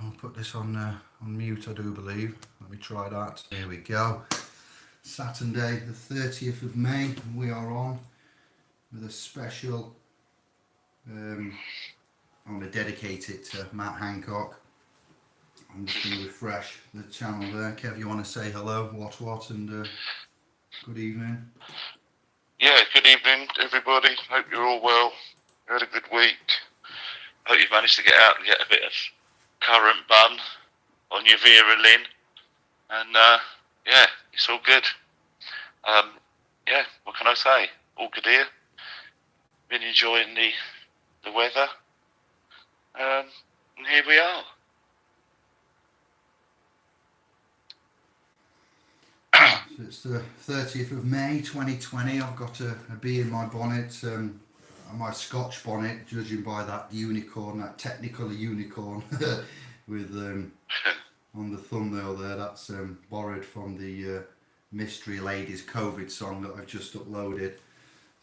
I'll put this on mute, I do believe. Let me try that. Here we go. Saturday the 30th of May, and we are on with a special. I'm going to dedicate it to Matt Hancock. I'm just going to refresh the channel there. Kev, you want to say hello, what, and good evening? Yeah, good evening, everybody. Hope you're all well. You had a good week. Hope you've managed to get out and get a bit of currant bun on your Vera Lynn. And yeah, it's all good. Yeah, what can I say? All good here. Been enjoying the weather. And here we are. So it's the 30th of May 2020. I've got a bee in my bonnet, my Scotch bonnet, judging by that unicorn, that technical unicorn with on the thumbnail there. That's borrowed from the Mystery Ladies COVID song that I've just uploaded.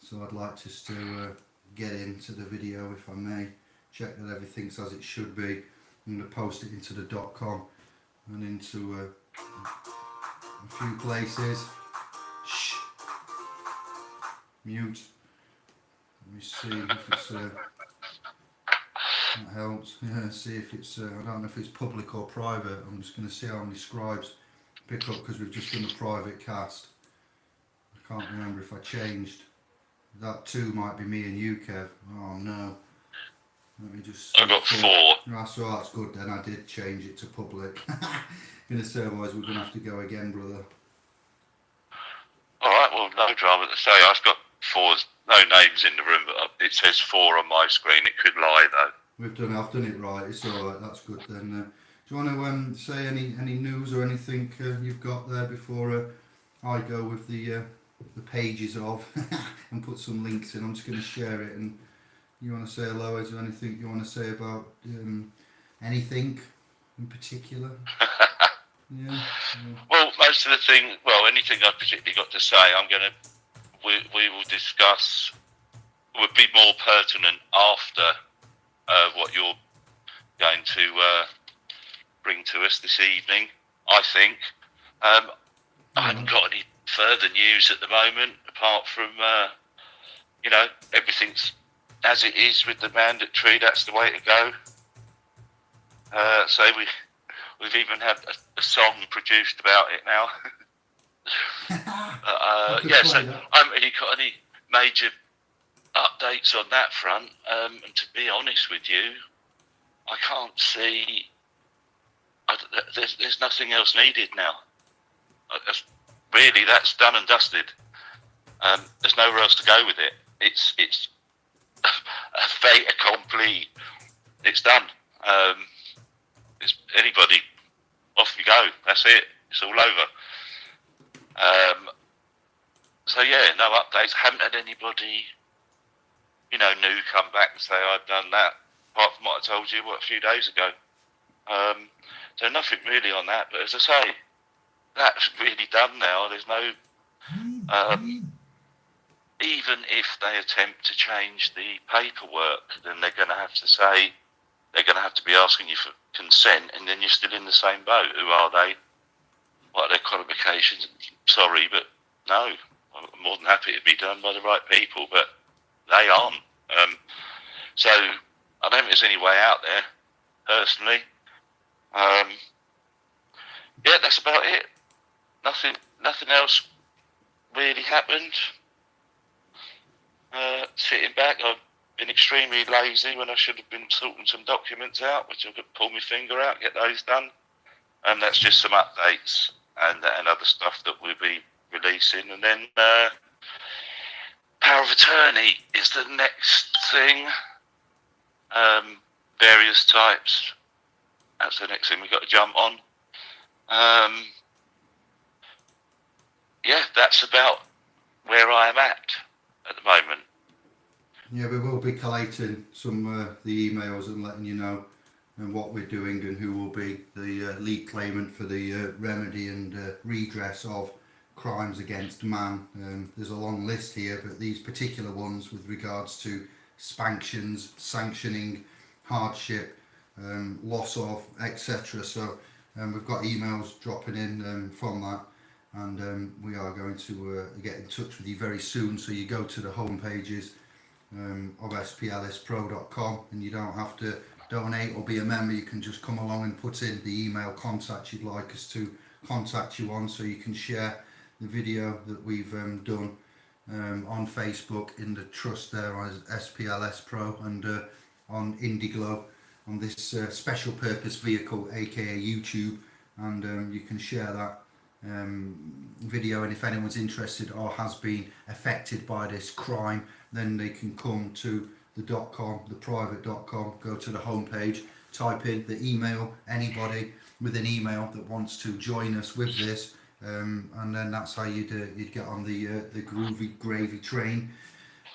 So I'd like just to get into the video, if I may, check that everything's as it should be. I'm going to post it into the .com and into a few places. Shh. Mute. Let me see if it's that helps. Yeah, see if it's I don't know if it's public or private. I'm just going to see how many scribes pick up, because we've just done a private cast. I can't remember if I changed. That too might be me and you, Kev. Oh no. Let me just see. I got 4. So that's good then. I did change it to public. Gonna say, otherwise we're gonna have to go again, brother. Alright, well, no drama to say. I've got 4, no names in the room, but it says 4 on my screen. It could lie though. I've done it right. It's alright, that's good then. Do you want to say any news or anything you've got there before I go with the pages of and put some links in? I'm just going to share it, and you want to say hello? Is there anything you want to say about anything in particular? Yeah. Well, most of the thing, anything I've particularly got to say, we will discuss, would be more pertinent after what you're going to bring to us this evening, I think. I haven't got any further news at the moment, apart from, everything's as it is with the mandatory. That's the way to go. So we've even had a song produced about it now. Yeah, so I haven't really got any major updates on that front. And to be honest with you, I can't see. There's nothing else needed now. Really, that's done and dusted. There's nowhere else to go with it. It's a fait accompli. It's done. It's anybody, off you go. That's it. It's all over. So yeah, no updates. Haven't had anybody, new come back and say I've done that, apart from what I told you a few days ago. So nothing really on that. But as I say, that's really done now. There's no, even if they attempt to change the paperwork, then they're going to have to say, they're going to have to be asking you for consent, and then you're still in the same boat. Who are they? What are their qualifications? Sorry, but no. I'm more than happy to be done by the right people, but they aren't. So I don't think there's any way out there, personally. Yeah, that's about it. Nothing else really happened. Sitting back, I've been extremely lazy when I should have been sorting some documents out, which I could pull my finger out, get those done. And that's just some updates and other stuff that we'll be releasing. And then Power of Attorney is the next thing. Various types. That's the next thing we've got to jump on. Yeah, that's about where I am at the moment. Yeah, we will be collating some the emails and letting you know what we're doing and who will be the lead claimant for the remedy and redress of crimes against man. There's a long list here, but these particular ones with regards to sanctioning, hardship, loss of, etc. So we've got emails dropping in from that, and we are going to get in touch with you very soon. So you go to the home pages of splspro.com, and you don't have to donate or be a member. You can just come along and put in the email contact you'd like us to contact you on, so you can share the video that we've done on Facebook in the trust there as SPLS Pro, and on Indi Glow on this special purpose vehicle, aka YouTube, and you can share that video. And if anyone's interested or has been affected by this crime, then they can come to the .com, the private.com, go to the homepage, type in the email, anybody with an email that wants to join us with this, and then that's how you'd get on the groovy gravy train.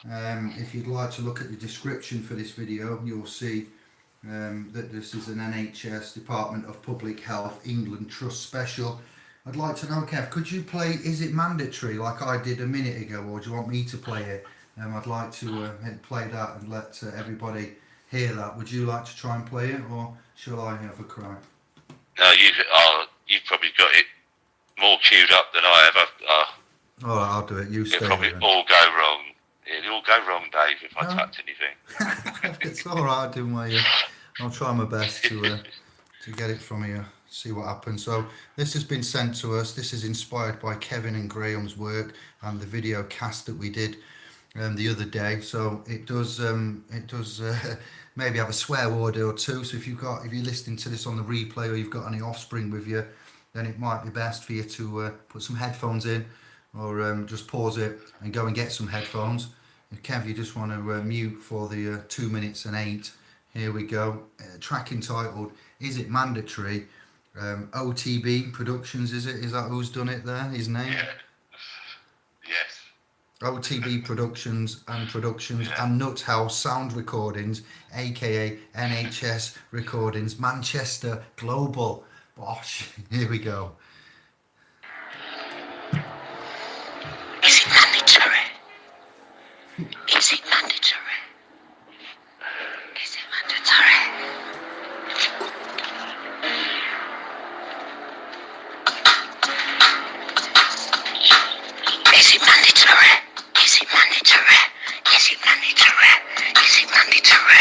If you'd like to look at the description for this video, you'll see that this is an NHS Department of Public Health England Trust special. I'd like to know, Kev, could you play Is It Mandatory like I did a minute ago, or do you want me to play it? I'd like to play that and let everybody hear that. Would you like to try and play it, or shall I have a crack? No, you've probably got it more queued up than I have. All right, I'll do it. You stay. It'll probably all go wrong. It'll all go wrong, Dave, if I touch anything. It's all right. I'll try my best to get it from you. See what happens. So this has been sent to us. This is inspired by Kevin and Graham's work and the video cast that we did the other day. So it does maybe have a swear word or two. So if you're listening to this on the replay, or you've got any offspring with you, then it might be best for you to put some headphones in, or just pause it and go and get some headphones. If Kev, you just want to mute for the 2 minutes and 8. Here we go. Track entitled Is It Mandatory? OTB Productions, is it? Is that who's done it there? His name? Yeah. Yes. OTB Productions and Nut House Sound Recordings, aka NHS Recordings, Manchester Global. Bosh. Here we go. Is it mandatory? Is it mandatory? Is it mandatory? Is it mandatory? Is it mandatory? Is it mandatory? Is it mandatory?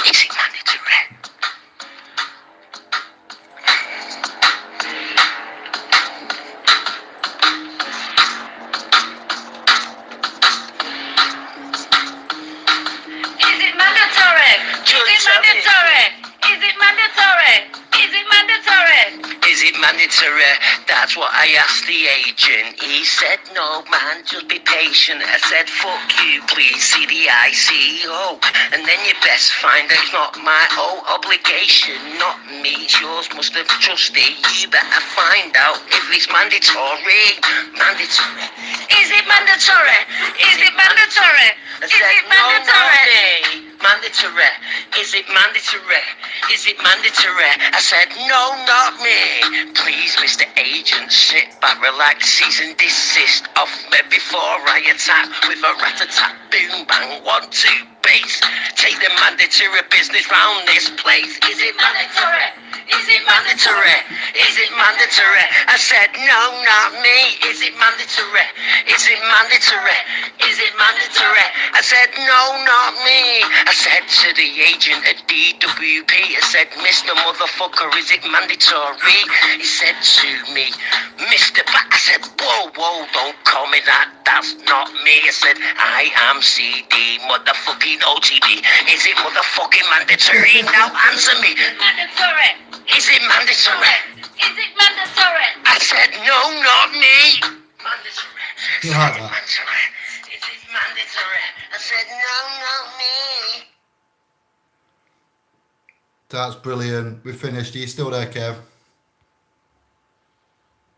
Is it mandatory? Is it mandatory? Is it mandatory? Is it mandatory? Is it mandatory? That's what I asked the agent. He said, no man, just be patient. I said, fuck you, please see the ICO. And then you best find out it's not my obligation, not me, it's yours, must have trusted. You better find out if it's mandatory. Mandatory. Is it mandatory? Is it mandatory? Is it mandatory? Mandatory. Is it mandatory? Is it mandatory? I said, no, not me. Please, Mr. Agent, sit back, relax, cease and desist off me before I attack with a rat-a-tat, boom, bang, 1, 2, bass. Take the mandatory business round this place. Is it mandatory? Is it mandatory? Is it mandatory? I said, no, not me. Is it mandatory? Is it mandatory? Is it mandatory? I said, no, not me. I said to the agent at DWP, I said, Mr. Motherfucker, is it mandatory? He said to me, Mr. Black. I said, whoa, don't call me that. That's not me. I said, I am CD, motherfucking OTB. Is it motherfucking mandatory? Now answer me. Mandatory. Is it mandatory? Is it mandatory? I said, no, not me. Mandatory. You like that? Mandatory. Is it mandatory? I said, no, not me. That's brilliant. We're finished. Are you still there, Kev?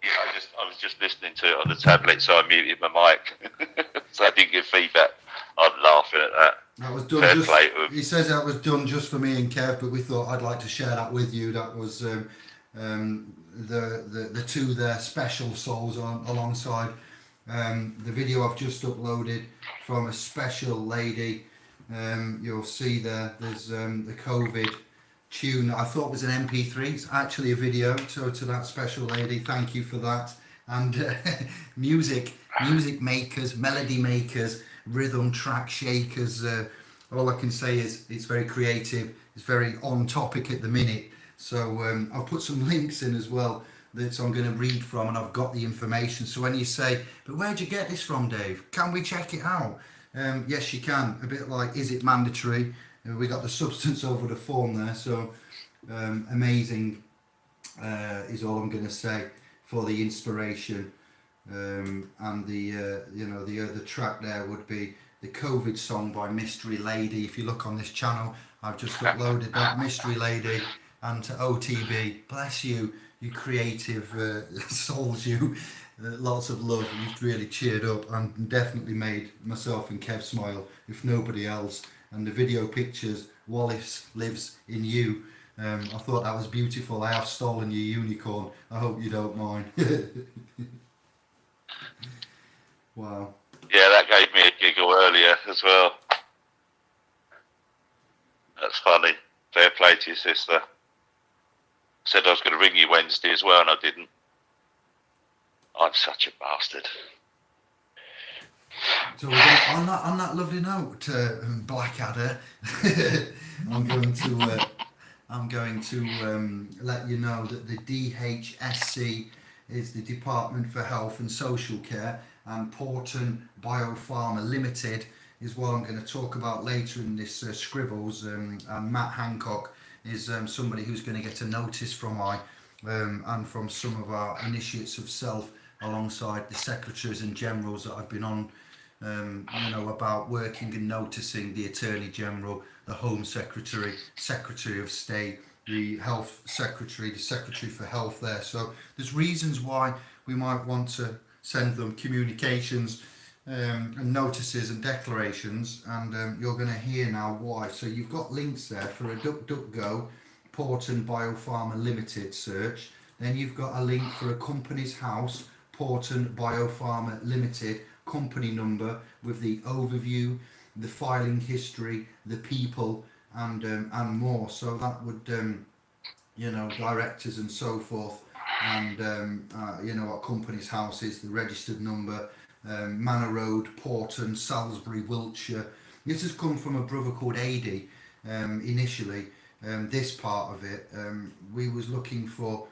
Yeah, I was just listening to it on the tablet, so I muted my mic, so I didn't give feedback. I'm laughing at that. That was done. Fair Just, play to him. he says that was done just for me and Kev, but we thought I'd like to share that with you. That was the two there, special souls alongside the video I've just uploaded from a special lady you'll see there's the COVID tune that I thought was an MP3. It's actually a video. So to that special lady, thank you for that. And music makers, melody makers, rhythm track shakers. All I can say is it's very creative. It's very on topic at the minute. So I'll put some links in as well that I'm going to read from, and I've got the information. So when you say, but where'd you get this from, Dave? Can we check it out? Yes, you can. A bit like, is it mandatory? We got the substance over the form there. So amazing is all I'm going to say for the inspiration. And the the other track there would be the COVID song by Mystery Lady. If you look on this channel, I've just uploaded that, Mystery Lady, and to OTB. Bless you, you creative souls, you. Lots of love. You've really cheered up and definitely made myself and Kev smile, if nobody else. And the video pictures, Wallace lives in you. I thought that was beautiful. I have stolen your unicorn. I hope you don't mind. Wow. Yeah, that gave me a giggle earlier as well. That's funny. Fair play to your sister. Said I was going to ring you Wednesday as well, and I didn't. I'm such a bastard. So we're gonna, on that lovely note, Blackadder, I'm going to let you know that the DHSC is the Department for Health and Social Care, and PORTON BIOPHARMA Limited is what I'm going to talk about later in this Scribbles. And Matt Hancock is somebody who's going to get a notice from and from some of our initiates of self, alongside the secretaries and generals that I've been on, about working and noticing the Attorney General, the Home Secretary, Secretary of State, the Health Secretary, the Secretary for Health there. So there's reasons why we might want to send them communications and notices and declarations, and you're going to hear now why. So you've got links there for a DuckDuckGo, PORTON BIOPHARMA Limited search. Then you've got a link for a company's house, PORTON BIOPHARMA Limited, company number with the overview, the filing history, the people, and more. So that would, directors and so forth, and what company's house is, the registered number, Manor Road, Porton, Salisbury, Wiltshire. This has come from a brother called Adi initially. This part of it, we was looking for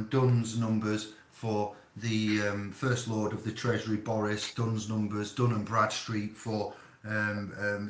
Dunn's numbers for the First Lord of the Treasury, Boris, Dunn's numbers, Dun and Bradstreet for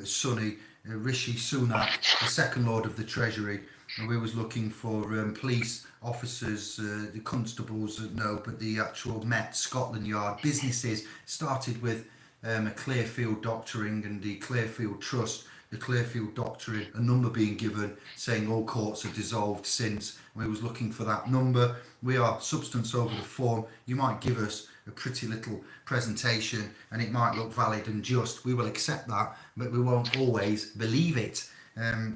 Sonny, Rishi Sunak, the Second Lord of the Treasury. And we was looking for police officers, the constables, but the actual Met, Scotland Yard, businesses. Started with a Clearfield doctoring and the Clearfield Trust, the Clearfield doctoring, a number being given saying all courts are dissolved since. We was looking for that number. We are substance over the form. You might give us a pretty little presentation and it might look valid and just. We will accept that, but we won't always believe it.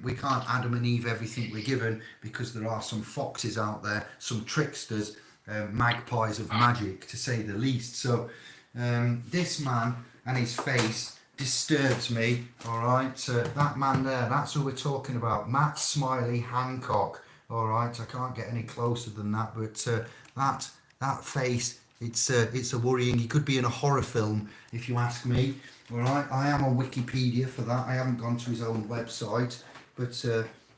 We can't Adam and Eve everything we're given, because there are some foxes out there, some tricksters, magpies of magic, to say the least. So this man and his face disturbs me. All right, that man there, that's who we're talking about, Matt Smiley Hancock. All right, I can't get any closer than that, but that face, it's a worrying. He could be in a horror film, if you ask me. All right, I am on Wikipedia for that. I haven't gone to his own website, but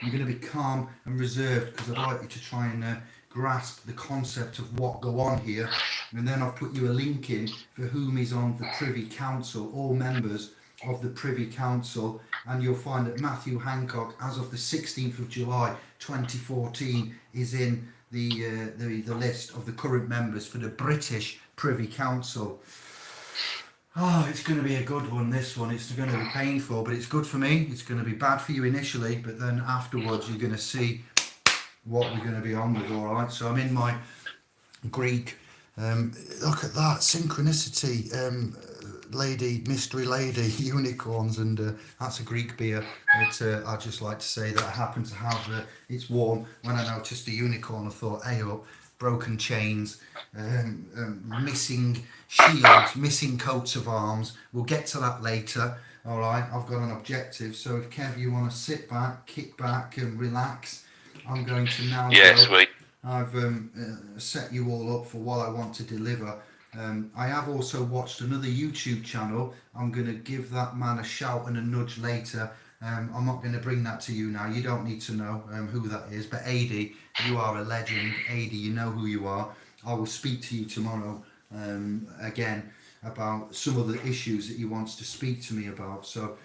I'm going to be calm and reserved, because I'd like you to try and grasp the concept of what go on here. And then I've put you a link in for whom is on the Privy Council, all members of the Privy Council, and you'll find that Matthew Hancock, as of the 16th of July 2014, is in the list of the current members for the British Privy Council. Oh, it's going to be a good one, this one. It's going to be painful, but it's good for me. It's going to be bad for you initially, but then afterwards you're going to see what we're going to be on with, all right? So I'm in my Greek. Look at that, synchronicity, lady, mystery lady, unicorns, and that's a Greek beer. I'd just like to say that I happen to have, it's warm. When I noticed a unicorn, I thought, hey up, broken chains, missing shields, missing coats of arms. We'll get to that later. All right, I've got an objective. So if Kev, you want to sit back, kick back, and relax, I'm going to now Yeah, go. sweet. I've set you all up for what I want to deliver. I have also watched another YouTube channel. I'm going to give that man a shout and a nudge later. I'm not going to bring that to you now. You don't need to know who that is. But Adi, you are a legend. Adi, you know who you are. I will speak to you tomorrow again about some of the issues that he wants to speak to me about. So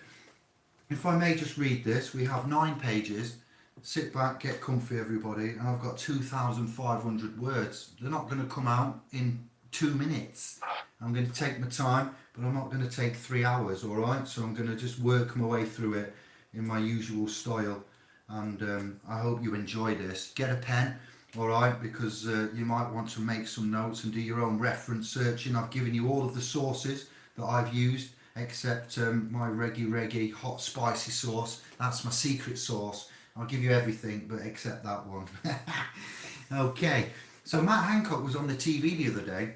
if I may just read this, we have 9 pages. Sit back, get comfy everybody, and I've got 2,500 words. They're not going to come out in 2 minutes. I'm going to take my time, but I'm not going to take 3 hours, all right? So I'm going to just work my way through it in my usual style, and I hope you enjoy this. Get a pen, all right, because you might want to make some notes and do your own reference searching. I've given you all of the sources that I've used, except my reggae hot spicy sauce. That's my secret sauce. I'll give you everything, but except that one. Okay, so Matt Hancock was on the TV the other day,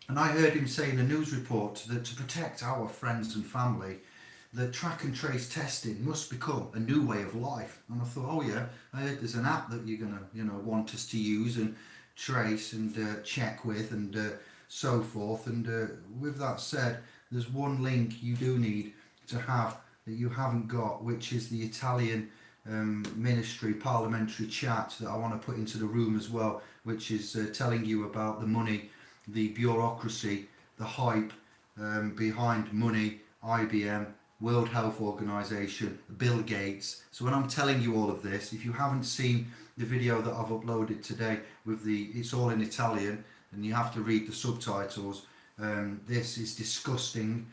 and I heard him say in a news report that to protect our friends and family, that track and trace testing must become a new way of life. And I thought, oh yeah, I heard there's an app that you're gonna, want us to use and trace and check with and so forth. And with that said, there's one link you do need to have that you haven't got, which is the Italian ministry parliamentary chat that I want to put into the room as well, which is telling you about the money, the bureaucracy, the hype behind money, IBM, World Health Organization, Bill Gates. So when I'm telling you all of this, if you haven't seen the video that I've uploaded today with it's all in Italian and you have to read the subtitles, this is disgusting.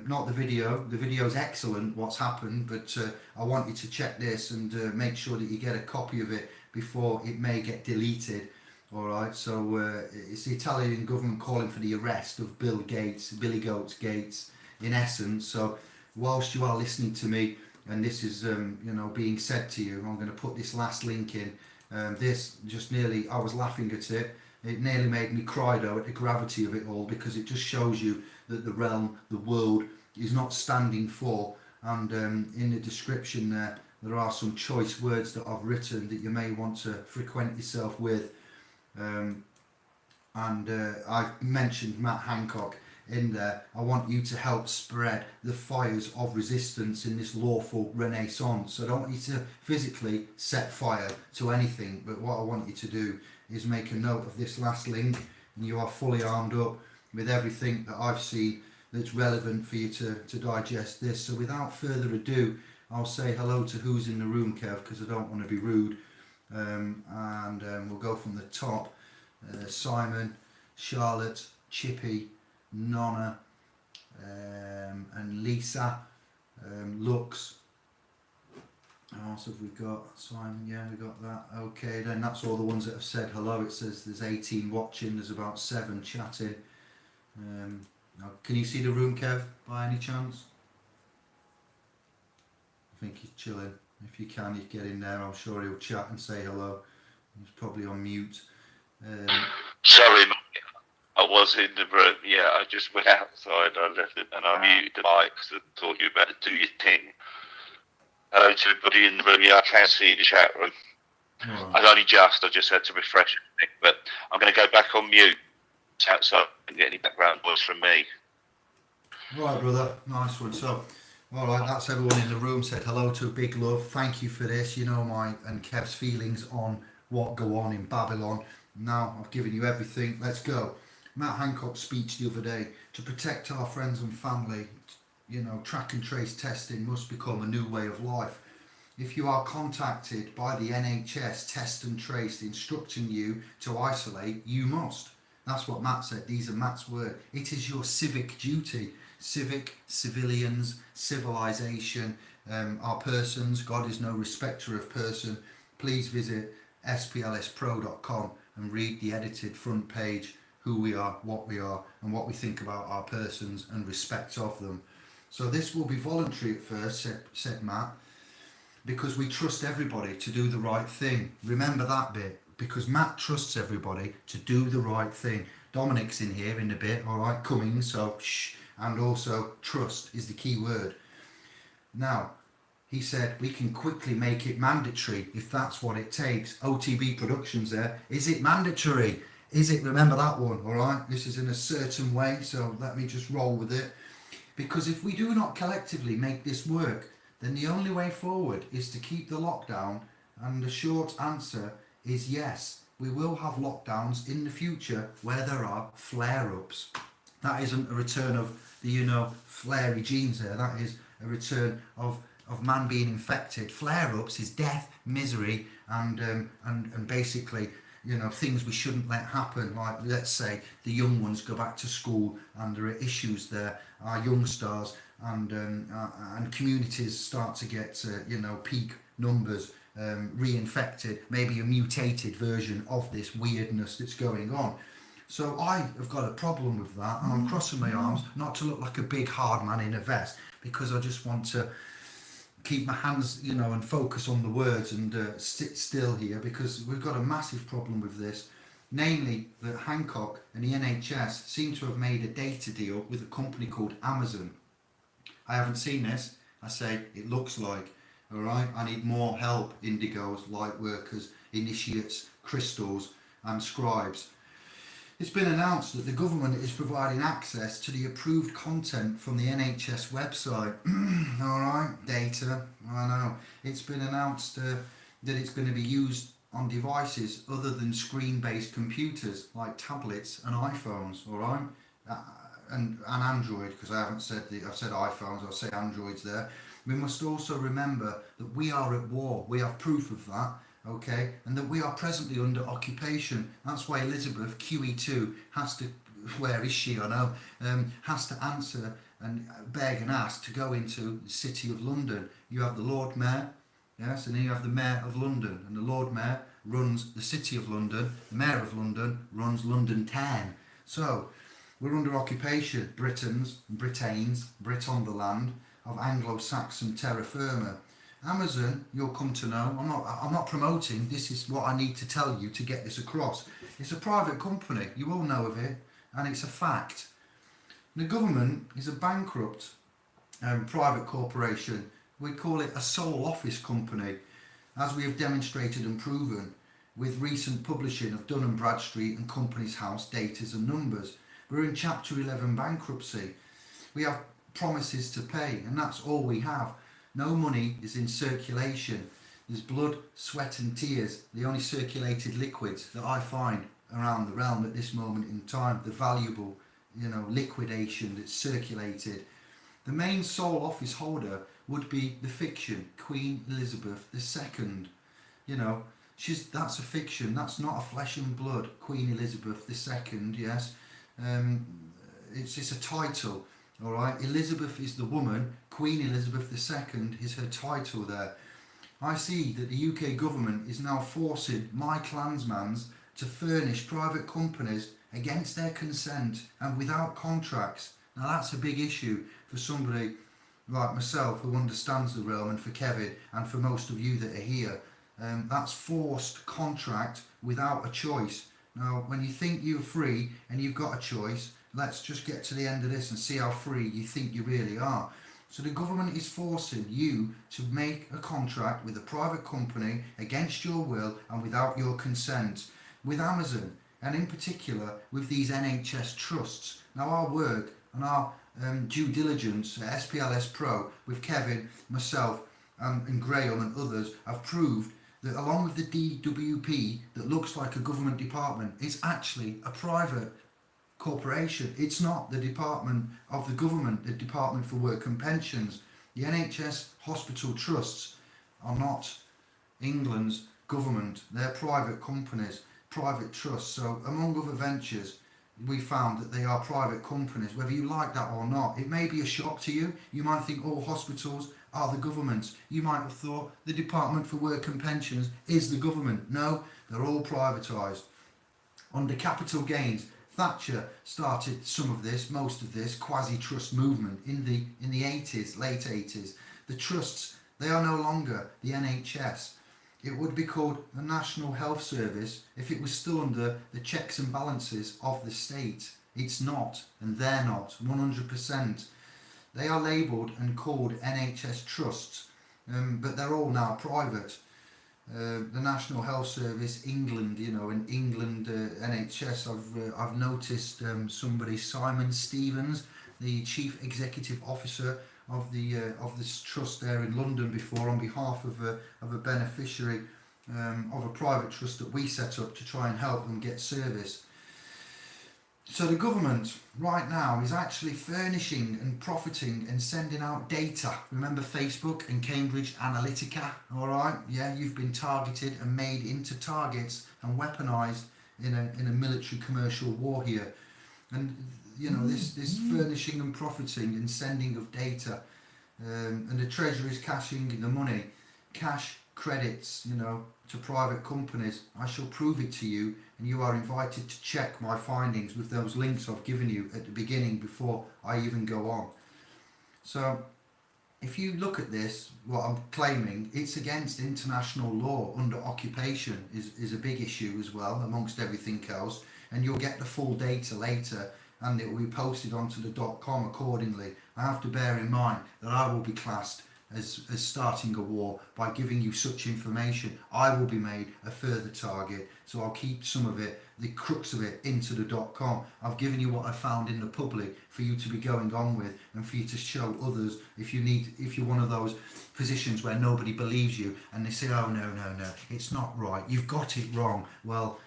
Not the video's excellent what's happened, but I want you to check this and make sure that you get a copy of it before it may get deleted. Alright, so it's the Italian government calling for the arrest of Bill Gates, Billy Goats Gates in essence. So whilst you are listening to me and this is being said to you, I'm going to put this last link in. This just nearly, I was laughing at it. It nearly made me cry though at the gravity of it all, because it just shows you that the realm, the world, is not standing for. And in the description there are some choice words that I've written that you may want to frequent yourself with. I've mentioned Matt Hancock in there. I want you to help spread the fires of resistance in this lawful renaissance. I don't want you to physically set fire to anything, but what I want you to do is make a note of this last link, and you are fully armed up with everything that I've seen that's relevant for you to digest this. So without further ado, I'll say hello to who's in the room, Kev, because I don't want to be rude. We'll go from the top. Simon, Charlotte, Chippy, Nonna, and Lisa, Lux. What else have we got? Simon, yeah, we got that. Okay, then that's all the ones that have said hello. It says there's 18 watching, there's about 7 chatting. Now, can you see the room, Kev, by any chance? I think he's chilling. If you can, you get in there. I'm sure he'll chat and say hello. He's probably on mute. Sorry, mate. I was in the room. Yeah, I just went outside. I left it and I muted the mic because I thought you better do your thing. Hello to everybody in the room. Yeah, I can see the chat room. Right. I just had to refresh it, but I'm going to go back on mute outside and get any background voice from me. Right, brother. Nice one. So, all right, that's everyone in the room said hello to Big Love. Thank you for this. You know my and Kev's feelings on what go on in Babylon. Now I've given you everything. Let's go. Matt Hancock's speech the other day: to protect our friends and family, track and trace testing must become a new way of life. If you are contacted by the NHS test and trace instructing you to isolate, you must. That's what Matt said. These are Matt's words. It is your civic duty. Civic, civilians, civilization, are persons. God is no respecter of person. Please visit splspro.com and read the edited front page, who we are, what we are, and what we think about our persons and respect of them. So this will be voluntary at first, said Matt, because we trust everybody to do the right thing. Remember that bit, because Matt trusts everybody to do the right thing. Dominic's in here in a bit, all right, coming, so shh. And also trust is the key word. Now, he said we can quickly make it mandatory if that's what it takes. OTB Productions there. Is it mandatory? Is it? Remember that one, all right? This is in a certain way, so let me just roll with it. Because if we do not collectively make this work, then the only way forward is to keep the lockdown, and the short answer is yes, we will have lockdowns in the future where there are flare-ups. That isn't a return of the, you know, flary genes there. That is a return of man being infected. Flare-ups is death, misery, and basically, you know, things we shouldn't let happen. Like, let's say the young ones go back to school and there are issues there. Our young stars and communities start to get, you know, peak numbers, reinfected, maybe a mutated version of this weirdness that's going on. So I have got a problem with that, and I'm crossing my arms, not to look like a big hard man in a vest, because I just want to keep my hands, you know, and focus on the words and sit still here, because we've got a massive problem with this. Namely, that Hancock and the NHS seem to have made a data deal with a company called Amazon. I haven't seen this. I say it looks like. All right, I need more help, indigos, light workers, initiates, crystals and scribes. It's been announced that the government is providing access to the approved content from the NHS website. All right, data, I know. It's been announced that it's going to be used on devices other than screen-based computers like tablets and iPhones, all right? And Android, because I haven't said I've said iPhones, I'll say Androids there. We must also remember that we are at war. We have proof of that, okay? And that we are presently under occupation. That's why Elizabeth, QE2, has to, where is she, I know, has to answer and beg and ask to go into the City of London. You have the Lord Mayor, yes, and then you have the Mayor of London. And the Lord Mayor runs the City of London. The Mayor of London runs London Town. So, we're under occupation, Britains, Brit on the land, of Anglo-Saxon terra firma. Amazon, you'll come to know, I'm not promoting, this is what I need to tell you to get this across. It's a private company, you all know of it, and it's a fact. The government is a bankrupt private corporation. We call it a sole office company, as we have demonstrated and proven with recent publishing of Dun & Bradstreet and Companies House datas and numbers. We're in Chapter 11 bankruptcy. We have promises to pay, and that's all we have. No money is in circulation. There's blood, sweat and tears, the only circulated liquids that I find around the realm at this moment in time, the valuable, you know, liquidation that's circulated. The main sole office holder would be the fiction, Queen Elizabeth II. You know, that's a fiction, that's not a flesh and blood, Queen Elizabeth II, yes. It's a title. All right, Elizabeth is the woman, Queen Elizabeth II is her title there. I see that the UK government is now forcing my clansmans to furnish private companies against their consent and without contracts. Now that's a big issue for somebody like myself who understands the realm, and for Kevin and for most of you that are here. That's forced contract without a choice. Now when you think you're free and you've got a choice, let's just get to the end of this and see how free you think you really are. So the government is forcing you to make a contract with a private company against your will and without your consent, with Amazon, and in particular with these NHS trusts. Now our work and our due diligence at SPLS Pro with Kevin, myself and Graham and others have proved that along with the DWP that looks like a government department, it's actually a private corporation. It's not the department of the government, the Department for Work and Pensions. The NHS hospital trusts are not England's government. They're private companies, private trusts. So among other ventures, we found that they are private companies, whether you like that or not. It may be a shock to you. You might think all hospitals are the government. You might have thought the Department for Work and Pensions is the government. No, they're all privatised. Under capital gains, Thatcher started some of this, most of this quasi-trust movement in the 80s, late 80s. The trusts, they are no longer the NHS. It would be called the National Health Service if it was still under the checks and balances of the state. It's not, and they're not, 100%. They are labelled and called NHS trusts, but they're all now private. The National Health Service, England, in England NHS, I've noticed somebody, Simon Stevens, the Chief Executive Officer of this trust there in London before, on behalf of a beneficiary of a private trust that we set up to try and help them get service. So the government right now is actually furnishing and profiting and sending out data. Remember Facebook and Cambridge Analytica? All right, yeah, you've been targeted and made into targets and weaponized in a military commercial war here. And this furnishing and profiting and sending of data, and the Treasury is cashing the money, cash credits, to private companies. I shall prove it to you, and you are invited to check my findings with those links I've given you at the beginning before I even go on. So if you look at this, what I'm claiming, it's against international law. Under occupation is a big issue as well, amongst everything else, and you'll get the full data later, and it will be posted onto the .com accordingly. I have to bear in mind that I will be classed as starting a war by giving you such information. I will be made a further target, so I'll keep some of it, the crux of it, into the .com. I've given you what I found in the public for you to be going on with, and for you to show others if you're one of those positions where nobody believes you and they say, oh no, it's not right, you've got it wrong. Well,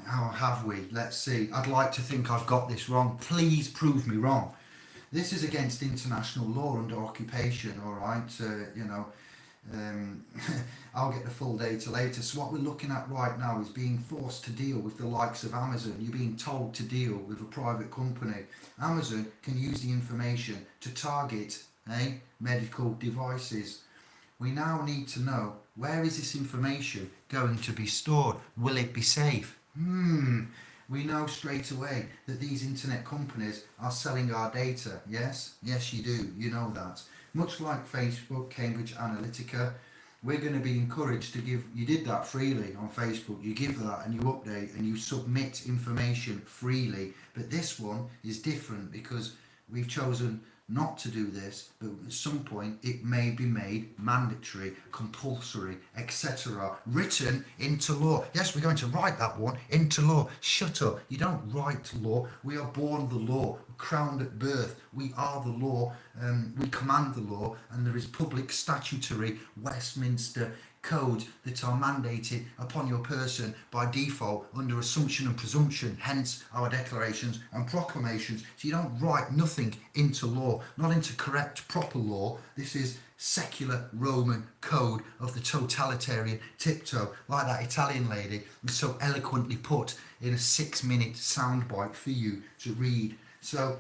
how have we? Let's see. I'd like to think I've got this wrong. Please prove me wrong. This is against international law under occupation, all right? I'll get the full data later. So what we're looking at right now is being forced to deal with the likes of Amazon. You're being told to deal with a private company. Amazon can use the information to target medical devices. We now need to know, where is this information going to be stored? Will it be safe? We know straight away that these internet companies are selling our data. Yes you do, you know that. Much like Facebook, Cambridge Analytica, we're going to be encouraged to give. You did that freely on Facebook, you give that and you update and you submit information freely, but this one is different because we've chosen not to do this, but at some point it may be made mandatory, compulsory, etc., written into law. Yes, we're going to write that one into law. Shut up, you don't write law. We are born the law, crowned at birth. We are the law, we command the law, and there is public statutory Westminster codes that are mandated upon your person by default under assumption and presumption, hence our declarations and proclamations. So you don't write nothing into law, not into correct proper law. This is secular Roman code of the totalitarian tiptoe, like that Italian lady was so eloquently put in a 6-minute soundbite for you to read. So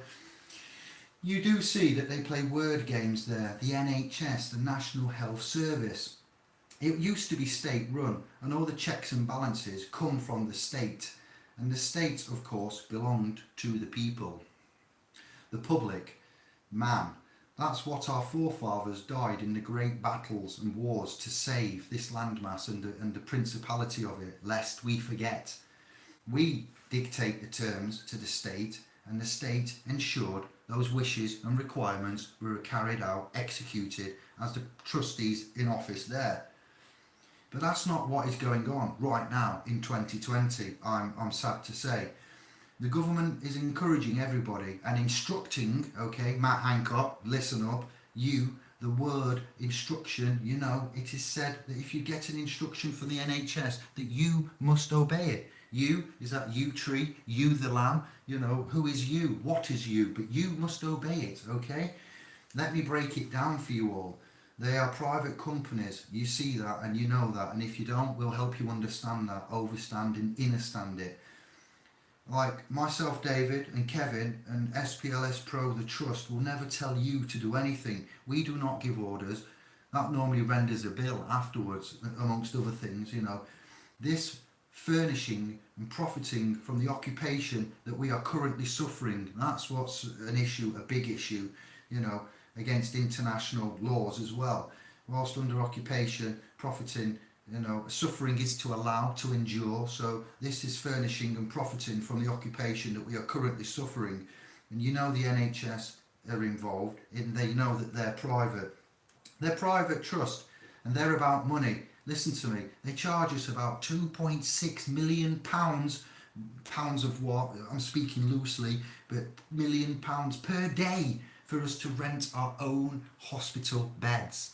you do see that they play word games there. The NHS, the National Health Service. It used to be state run, and all the checks and balances come from the state. And the state, of course, belonged to the people. The public, man. That's what our forefathers died in the great battles and wars to save, this landmass and the principality of it, lest we forget. We dictate the terms to the state, and the state ensured those wishes and requirements were carried out, executed as the trustees in office there. But that's not what is going on right now in 2020, I'm sad to say. The government is encouraging everybody and instructing, okay, Matt Hancock, listen up, you, the word instruction, it is said that if you get an instruction from the NHS, that you must obey it. You, is that you tree, you the lamb, who is you, what is you, but you must obey it, okay? Let me break it down for you all. They are private companies, you see that and you know that, and if you don't, we'll help you understand that, overstand and understand it. Like myself, David and Kevin and SPLS Pro, the trust, will never tell you to do anything. We do not give orders. That normally renders a bill afterwards, amongst other things, This furnishing and profiting from the occupation that we are currently suffering, that's what's an issue, a big issue, against international laws as well. Whilst under occupation, profiting, suffering is to allow, to endure. So this is furnishing and profiting from the occupation that we are currently suffering. And the NHS are involved, and they know that they're private. They're private trust, and they're about money. Listen to me. They charge us about £2.6 million, pounds of what? I'm speaking loosely, but £1 million per day for us to rent our own hospital beds.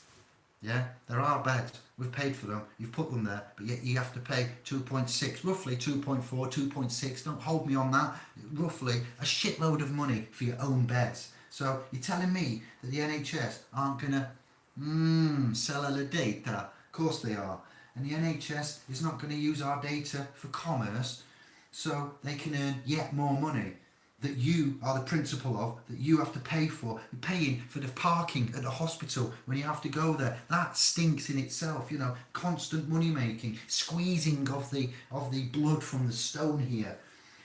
Yeah, there are beds. We've paid for them. You've put them there, but yet you have to pay 2.6, roughly 2.4, 2.6. Don't hold me on that. Roughly a shitload of money for your own beds. So you're telling me that the NHS aren't gonna sell our data? Of course they are. And the NHS is not going to use our data for commerce, so they can earn yet more money that you are the principal of, that you have to pay for. You're paying for the parking at the hospital when you have to go there. That stinks in itself, you know. Constant money making, squeezing of the blood from the stone here.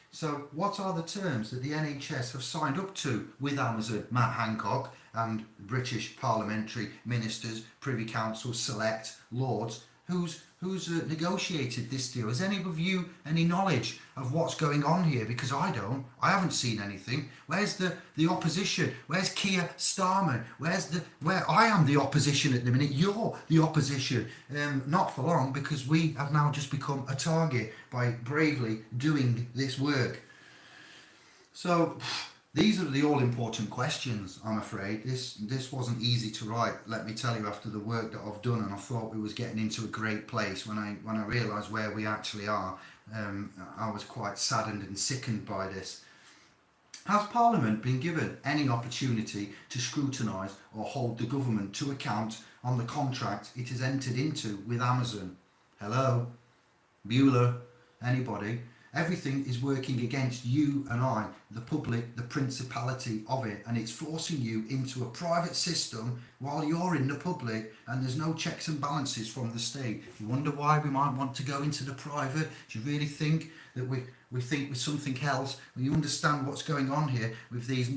So what are the terms that the NHS have signed up to with Amazon, Matt Hancock, and British parliamentary ministers, Privy Council, Select, Lords? Who's negotiated this deal? Has any of you any knowledge of what's going on here? Because I don't. I haven't seen anything. Where's the opposition? Where's Keir Starmer? Where I am the opposition at the minute? You're the opposition. Not for long, because we have now just become a target by bravely doing this work. So these are the all-important questions, I'm afraid. This wasn't easy to write, let me tell you, after the work that I've done, and I thought we was getting into a great place. When I realised where we actually are, I was quite saddened and sickened by this. Has Parliament been given any opportunity to scrutinise or hold the government to account on the contract it has entered into with Amazon? Hello? Bueller? Anybody? Everything is working against you and I, the public, the principality of it, and it's forcing you into a private system while you're in the public, and there's no checks and balances from the state. You wonder why we might want to go into the private? Do you really think that we think with something else? When you understand what's going on here with these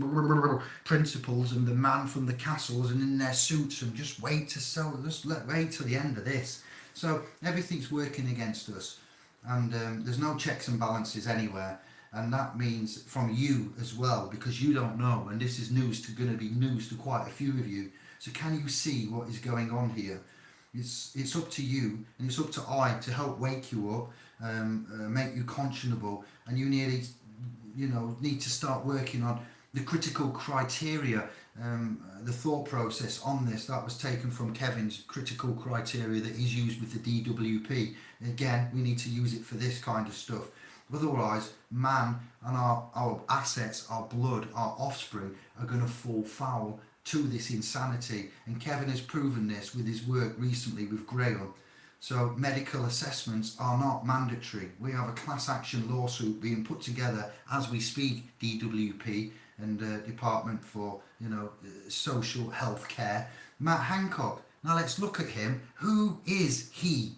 principals and the man from the castles and in their suits, and just wait till the end of this. So everything's working against us. And there's no checks and balances anywhere, and that means from you as well, because you don't know, and this is going to be news to quite a few of you. So can you see what is going on here? It's up to you, and it's up to I to help wake you up, make you conscionable, and you need to start working on the critical criteria, the thought process on this. That was taken from Kevin's critical criteria that he's used with the DWP. Again, we need to use it for this kind of stuff. Otherwise, man and our assets, our blood, our offspring are going to fall foul to this insanity. And Kevin has proven this with his work recently with Graham. So medical assessments are not mandatory. We have a class action lawsuit being put together as we speak, DWP and Department for Social Health Care. Matt Hancock. Now let's look at him. Who is he?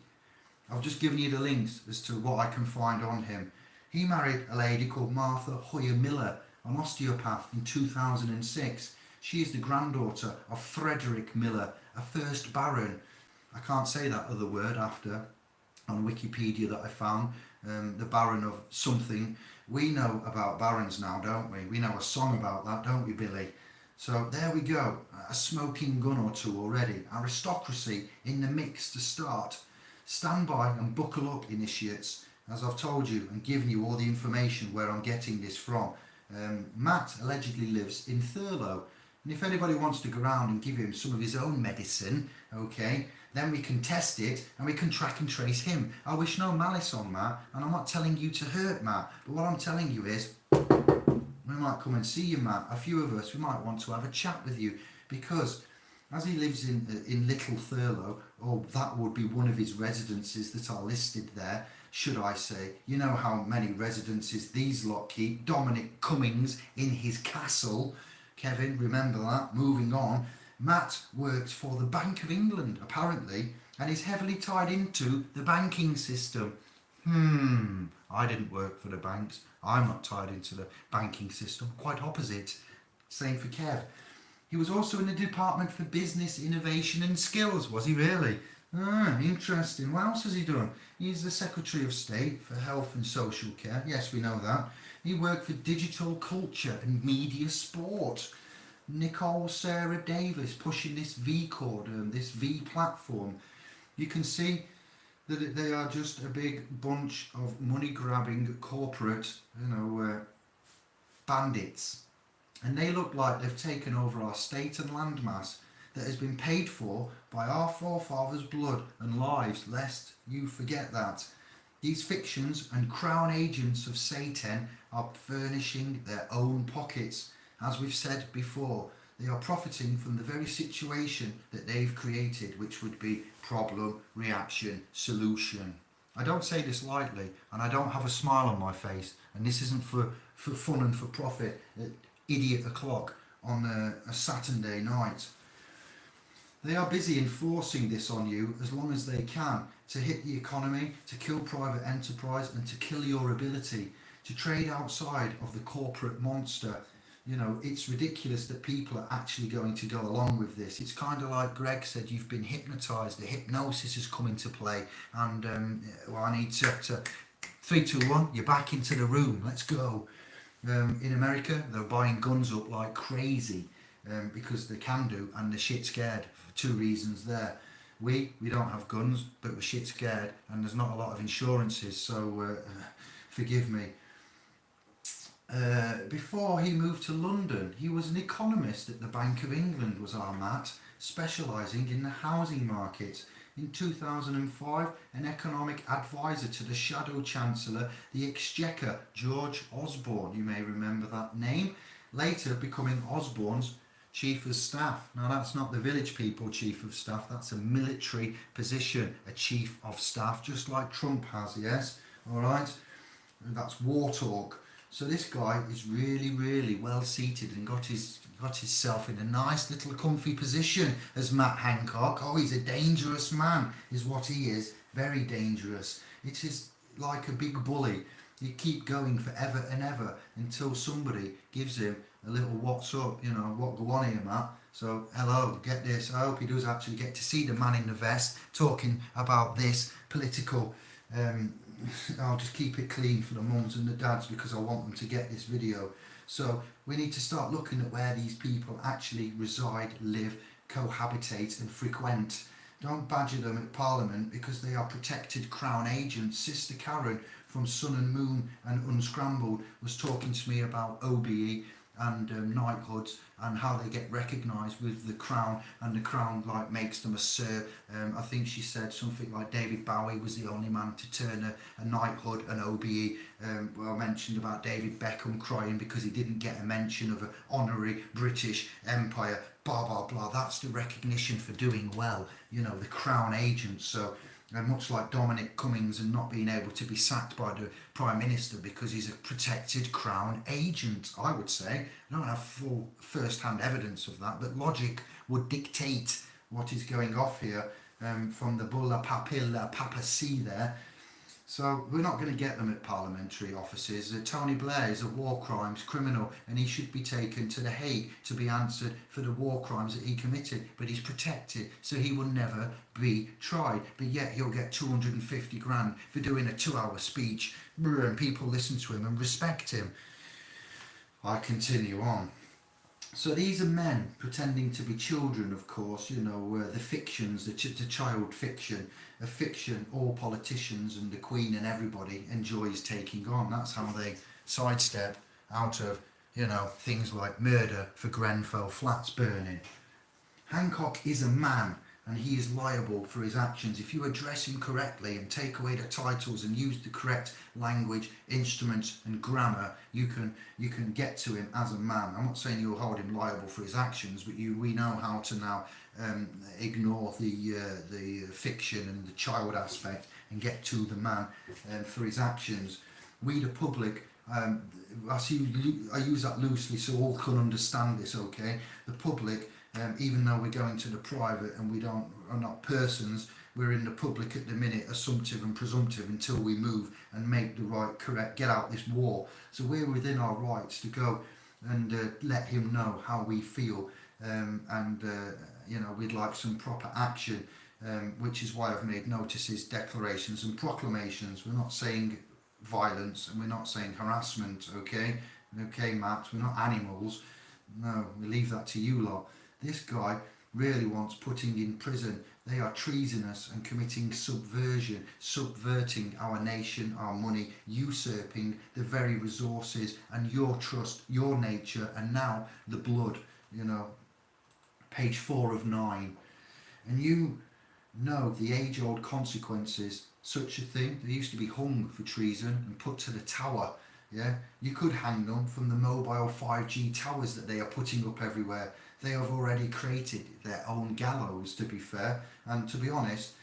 I've just given you the links as to what I can find on him. He married a lady called Martha Hoyer Miller, an osteopath, in 2006. She is the granddaughter of Frederick Miller, a first baron. I can't say that other word after on Wikipedia that I found. The baron of something. We know about barons now, don't we? We know a song about that, don't we, Billy? So there we go. A smoking gun or two already. Aristocracy in the mix to start. Stand by and buckle up, initiates, as I've told you and given you all the information where I'm getting this from. Matt allegedly lives in Thurlow, and if anybody wants to go around and give him some of his own medicine, okay, then we can test it and we can track and trace him. I wish no malice on Matt, and I'm not telling you to hurt Matt, but what I'm telling you is we might come and see you, Matt. A few of us, we might want to have a chat with you, because as he lives in Little Thurlow, or that would be one of his residences that are listed there, should I say. You know how many residences these lot keep. Dominic Cummings in his castle. Kevin, remember that. Moving on. Matt works for the Bank of England, apparently, and is heavily tied into the banking system. I didn't work for the banks. I'm not tied into the banking system. Quite opposite. Same for Kev. He was also in the Department for Business, Innovation and Skills, was he really? Interesting. What else has he done? He's the Secretary of State for Health and Social Care. Yes, we know that. He worked for Digital Culture and Media Sport. Nicole Sarah Davis pushing this V chord, this V platform. You can see that they are just a big bunch of money grabbing corporate, bandits. And they look like they've taken over our state and landmass that has been paid for by our forefathers' blood and lives, lest you forget that. These fictions and crown agents of Satan are furnishing their own pockets. As we've said before, they are profiting from the very situation that they've created, which would be problem, reaction, solution. I don't say this lightly, and I don't have a smile on my face, and this isn't for fun and for profit at idiot o'clock on a Saturday night. They are busy enforcing this on you as long as they can, to hit the economy, to kill private enterprise, and to kill your ability to trade outside of the corporate monster. It's ridiculous that people are actually going to go along with this. It's kind of like Greg said, you've been hypnotised, the hypnosis has come into play, and I need to 3, 2, 1, you're back into the room, let's go. In America, they're buying guns up like crazy because they can do, and they're shit scared for 2 reasons there. We don't have guns, but we're shit scared, and there's not a lot of insurances, so forgive me. Before he moved to London, he was an economist at the Bank of England, was our Matt, specialising in the housing market. In 2005, an economic advisor to the Shadow Chancellor, the Exchequer, George Osborne, you may remember that name, later becoming Osborne's Chief of Staff. Now that's not the village people Chief of Staff, that's a military position, a Chief of Staff, just like Trump has, yes? Alright? That's war talk. So this guy is really, really well seated and got himself in a nice little comfy position as Matt Hancock. Oh, he's a dangerous man, is what he is. Very dangerous. It is like a big bully. You keep going forever and ever until somebody gives him a little what's up, what go on here, Matt. So, hello, get this. I hope he does actually get to see the man in the vest talking about this political... I'll just keep it clean for the mums and the dads because I want them to get this video. So we need to start looking at where these people actually reside, live, cohabitate and frequent. Don't badger them at Parliament because they are protected Crown agents. Sister Karen from Sun and Moon and Unscrambled was talking to me about OBE and knighthoods and how they get recognised with the Crown, and the Crown makes them a Sir. I think she said something like David Bowie was the only man to turn a knighthood, an OBE. I mentioned about David Beckham crying because he didn't get a mention of an honorary British Empire, blah blah blah. That's the recognition for doing well, the Crown agents. So much like Dominic Cummings and not being able to be sacked by the Prime Minister because he's a protected Crown agent, I would say. I don't have full first-hand evidence of that, but logic would dictate what is going off here from the bulla papilla papacy there. So we're not going to get them at parliamentary offices. Tony Blair is a war crimes criminal and he should be taken to The Hague to be answered for the war crimes that he committed, but he's protected, so he will never be tried. But yet he'll get 250 grand for doing a 2-hour speech, and people listen to him and respect him. I continue on. So these are men pretending to be children, of course, the fictions, the child fiction, a fiction all politicians and the Queen and everybody enjoys taking on. That's how they sidestep out of, things like murder for Grenfell Flats burning. Hancock is a man and he is liable for his actions. If you address him correctly and take away the titles and use the correct language, instruments and grammar, you can get to him as a man. I'm not saying you'll hold him liable for his actions, but we know how to now ignore the fiction and the child aspect and get to the man for his actions. We the public, I use that loosely so all can understand this, okay? The public, even though we're going to the private and we are not persons, we're in the public at the minute, assumptive and presumptive, until we move and make the right, correct, get out this war. So we're within our rights to go and let him know how we feel, and we'd like some proper action, which is why I've made notices, declarations and proclamations. We're not saying violence and we're not saying harassment, okay, Matt, we're not animals. No, we leave that to you lot. This guy really wants putting in prison. They are treasonous and committing subversion, subverting our nation, our money, usurping the very resources and your trust, your nature, and now the blood, you know. Page 4 of 9. And you know the age-old consequences. Such a thing, they used to be hung for treason and put to the tower. Yeah, you could hang them from the mobile 5G towers that they are putting up everywhere. They have already created their own gallows, to be fair. And to be honest,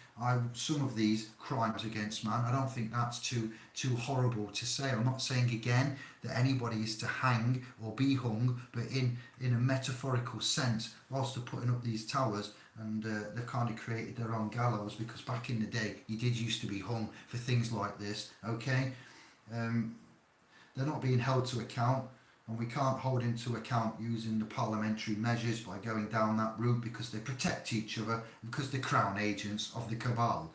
some of these crimes against man, I don't think that's too horrible to say. I'm not saying again that anybody is to hang or be hung, but in a metaphorical sense, whilst they're putting up these towers, and they've kind of created their own gallows, because back in the day you did used to be hung for things like this. Okay, they're not being held to account, and we can't hold into account using the parliamentary measures by going down that route, because they protect each other, because they're crown agents of the cabal.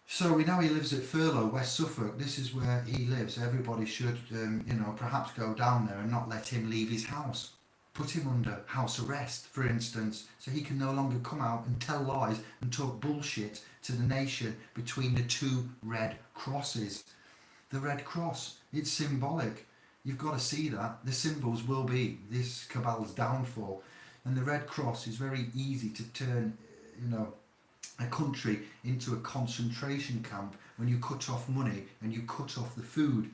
So we know he lives at Furlough, West Suffolk. This is where he lives. Everybody should perhaps go down there and not let him leave his house. Put him under house arrest, for instance, so he can no longer come out and tell lies and talk bullshit to the nation between the two red crosses. The red cross, it's symbolic. You've got to see that. The symbols will be this cabal's downfall. And the red cross is very easy to turn, a country into a concentration camp when you cut off money and you cut off the food.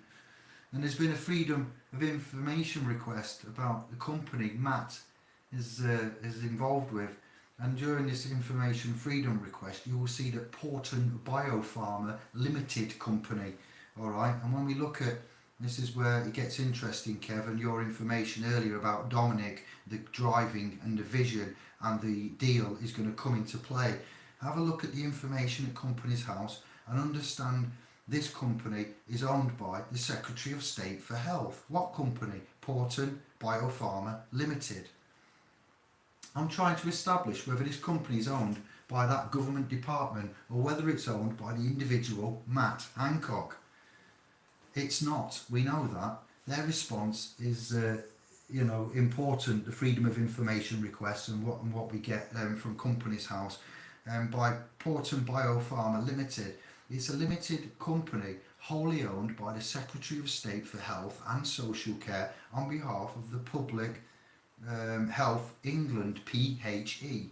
And there's been a freedom of information request about the company Matt is involved with. And during this information freedom request, you will see that PORTON BIOPHARMA Limited company. Alright, and when we look at, this is where it gets interesting, Kevin, your information earlier about Dominic, the driving and the vision and the deal is going to come into play. Have a look at the information at Company's House and understand this company is owned by the Secretary of State for Health. What company? PORTON BIOPHARMA Limited. I'm trying to establish whether this company is owned by that government department or whether it's owned by the individual Matt Hancock. It's not. We know that. Their response is, important, the freedom of information requests and what we get from Company's House by PORTON BIOPHARMA Limited. It's a limited company wholly owned by the Secretary of State for Health and Social Care on behalf of the Public Health England, PHE.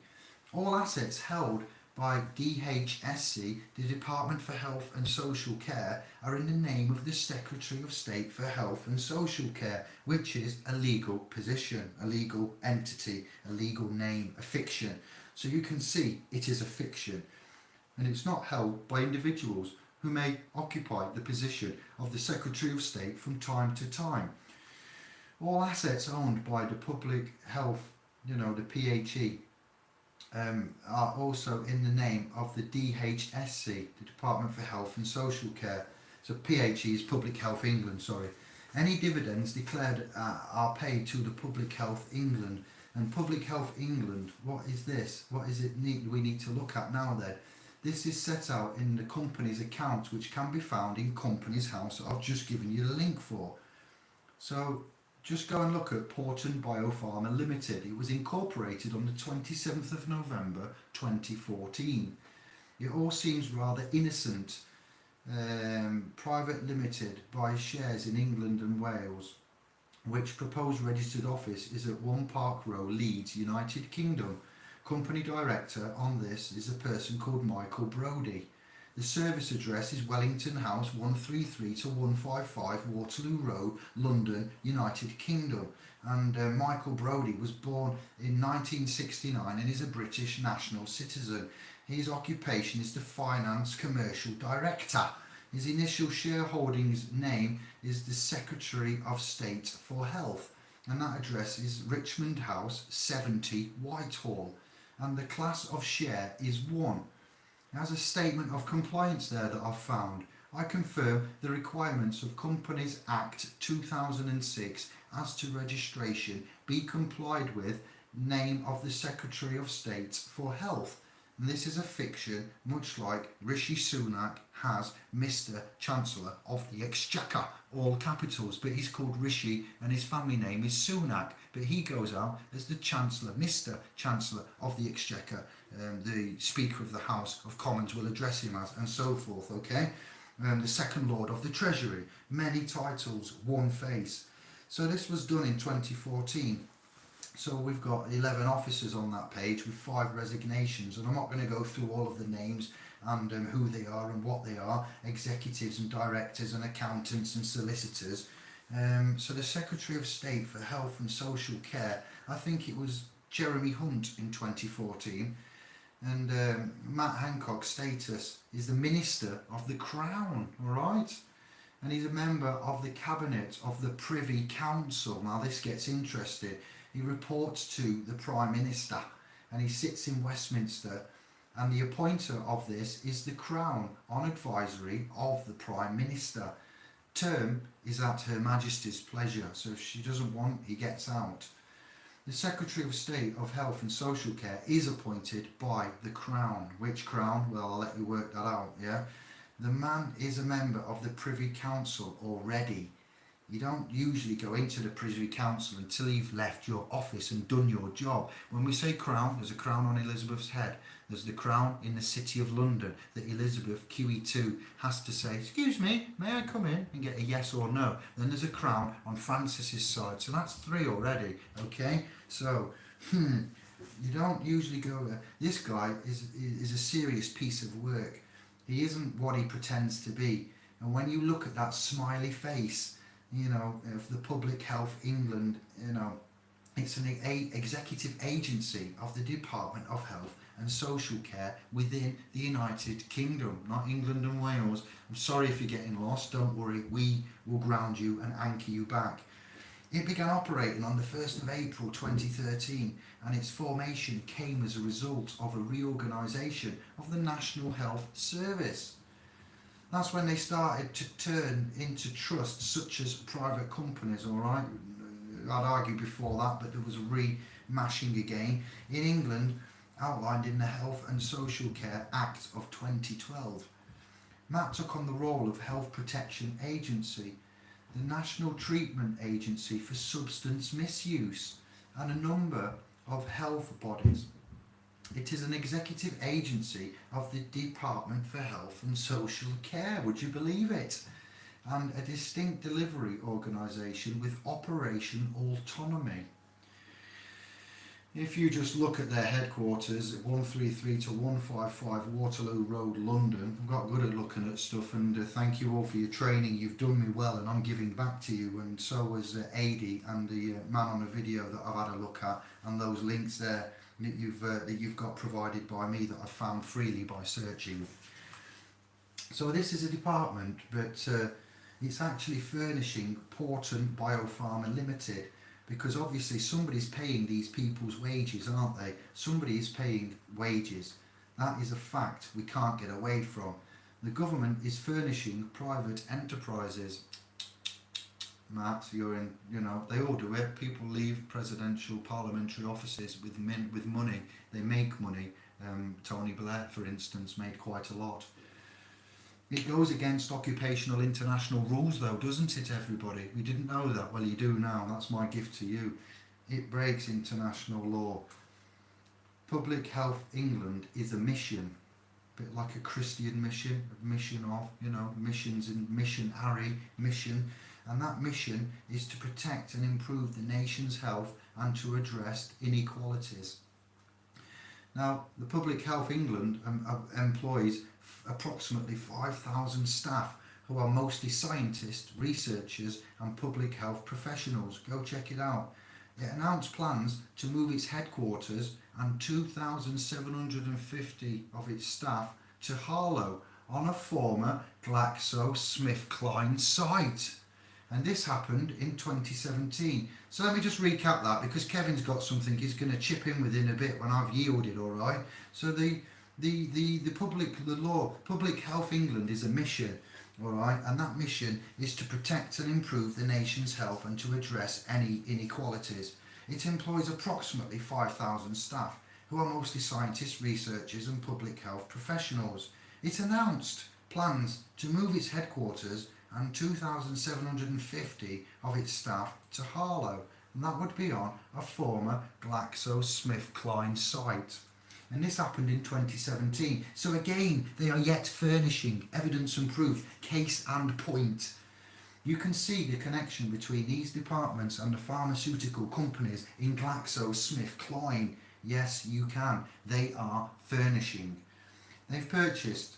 All assets held by DHSC, the Department for Health and Social Care, are in the name of the Secretary of State for Health and Social Care, which is a legal position, a legal entity, a legal name, a fiction. So you can see it is a fiction, and it's not held by individuals who may occupy the position of the Secretary of State from time to time. All assets owned by the Public Health, the PHE, are also in the name of the DHSC, the Department for Health and Social Care. So PHE is Public Health England, sorry. Any dividends declared are paid to the Public Health England. And Public Health England, what is this? What is it we need to look at now then? This is set out in the company's accounts, which can be found in Company's House. I've just given you the link for. So just go and look at PORTON BIOPHARMA Limited. It was incorporated on the 27th of November 2014. It all seems rather innocent. Private limited buys shares in England and Wales, which proposed registered office is at 1 Park Row, Leeds, United Kingdom. Company director on this is a person called Michael Brodie. The service address is Wellington House 133 to 155 Waterloo Road, London, United Kingdom. And Michael Brodie was born in 1969 and is a British national citizen. His occupation is the Finance Commercial Director. His initial shareholdings name is the Secretary of State for Health, and that address is Richmond House 70 Whitehall, and the class of share is 1. As a statement of compliance there that I've found, I confirm the requirements of Companies Act 2006 as to registration be complied with. Name of the Secretary of State for Health. And this is a fiction, much like Rishi Sunak has Mr. Chancellor of the Exchequer, all capitals, but he's called Rishi and his family name is Sunak, but he goes out as the Chancellor, Mr. Chancellor of the Exchequer, the Speaker of the House of Commons will address him as, and so forth, okay? The Second Lord of the Treasury, many titles, one face. So this was done in 2014. So we've got 11 officers on that page with 5 resignations, and I'm not going to go through all of the names and who they are and what they are, executives and directors and accountants and solicitors. So the Secretary of State for Health and Social Care, I think it was Jeremy Hunt in 2014, and Matt Hancock's status is the Minister of the Crown, alright? And he's a member of the Cabinet of the Privy Council. Now this gets interesting. He reports to the Prime Minister and he sits in Westminster, and the appointer of this is the Crown on advisory of the Prime Minister. Term is at Her Majesty's pleasure, so if she doesn't want, he gets out. The Secretary of State of Health and Social Care is appointed by the Crown. Which Crown? Well, I'll let you work that out, yeah? The man is a member of the Privy Council already. You don't usually go into the Privy Council until you've left your office and done your job. When we say crown, there's a crown on Elizabeth's head. There's the crown in the City of London that Elizabeth, QE2, has to say, excuse me, may I come in? And get a yes or no. Then there's a crown on Francis's side. So that's 3 already, okay? So, you don't usually go there. This guy is a serious piece of work. He isn't what he pretends to be. And when you look at that smiley face, you know, of the Public Health England, you know, it's an executive agency of the Department of Health and Social Care within the United Kingdom, not England and Wales. I'm sorry if you're getting lost, don't worry, we will ground you and anchor you back. It began operating on the 1st of April 2013, and its formation came as a result of a reorganisation of the National Health Service. That's when they started to turn into trusts such as private companies, alright? I'd argue before that, but there was a remashing again. In England, outlined in the Health and Social Care Act of 2012. Matt took on the role of Health Protection Agency, the National Treatment Agency for Substance Misuse, and a number of health bodies. It is an executive agency of the Department for Health and Social Care, would you believe it? And a distinct delivery organisation with operation autonomy. If you just look at their headquarters at 133 to 155 Waterloo Road, London, I've got good at looking at stuff, and thank you all for your training. You've done me well, and I'm giving back to you, and so has Adi and the man on the video that I've had a look at, and those links there that you've got provided by me that I found freely by searching. So this is a department, but it's actually furnishing PORTON BIOPHARMA Limited, because obviously somebody's paying these people's wages, aren't they? Somebody is paying wages. That is a fact we can't get away from. The government is furnishing private enterprises. Matt, you're in, you know, they all do it. People leave presidential parliamentary offices with money. They make money. Tony Blair, for instance, made quite a lot. It goes against occupational international rules though, doesn't it, everybody? We didn't know that. Well, you do now. That's my gift to you. It breaks international law. Public Health England is a mission, a bit like a Christian mission, a mission of, you know, missions and missionary mission. And that mission is to protect and improve the nation's health and to address inequalities. Now, the Public Health England employs approximately 5,000 staff who are mostly scientists, researchers and public health professionals. Go check it out. It announced plans to move its headquarters and 2,750 of its staff to Harlow on a former GlaxoSmithKline site. And this happened in 2017. So let me just recap that, because Kevin's got something he's going to chip in with in a bit when I've yielded, alright? So the Public Health England is a mission, alright? And that mission is to protect and improve the nation's health and to address any inequalities. It employs approximately 5,000 staff. who are mostly scientists, researchers and public health professionals. It announced plans to move its headquarters and 2,750 of its staff to Harlow, and that would be on a former GlaxoSmithKline site. And this happened in 2017. So again, they are yet furnishing evidence and proof, case and point. You can see the connection between these departments and the pharmaceutical companies in GlaxoSmithKline. Yes, you can. They are furnishing. They've purchased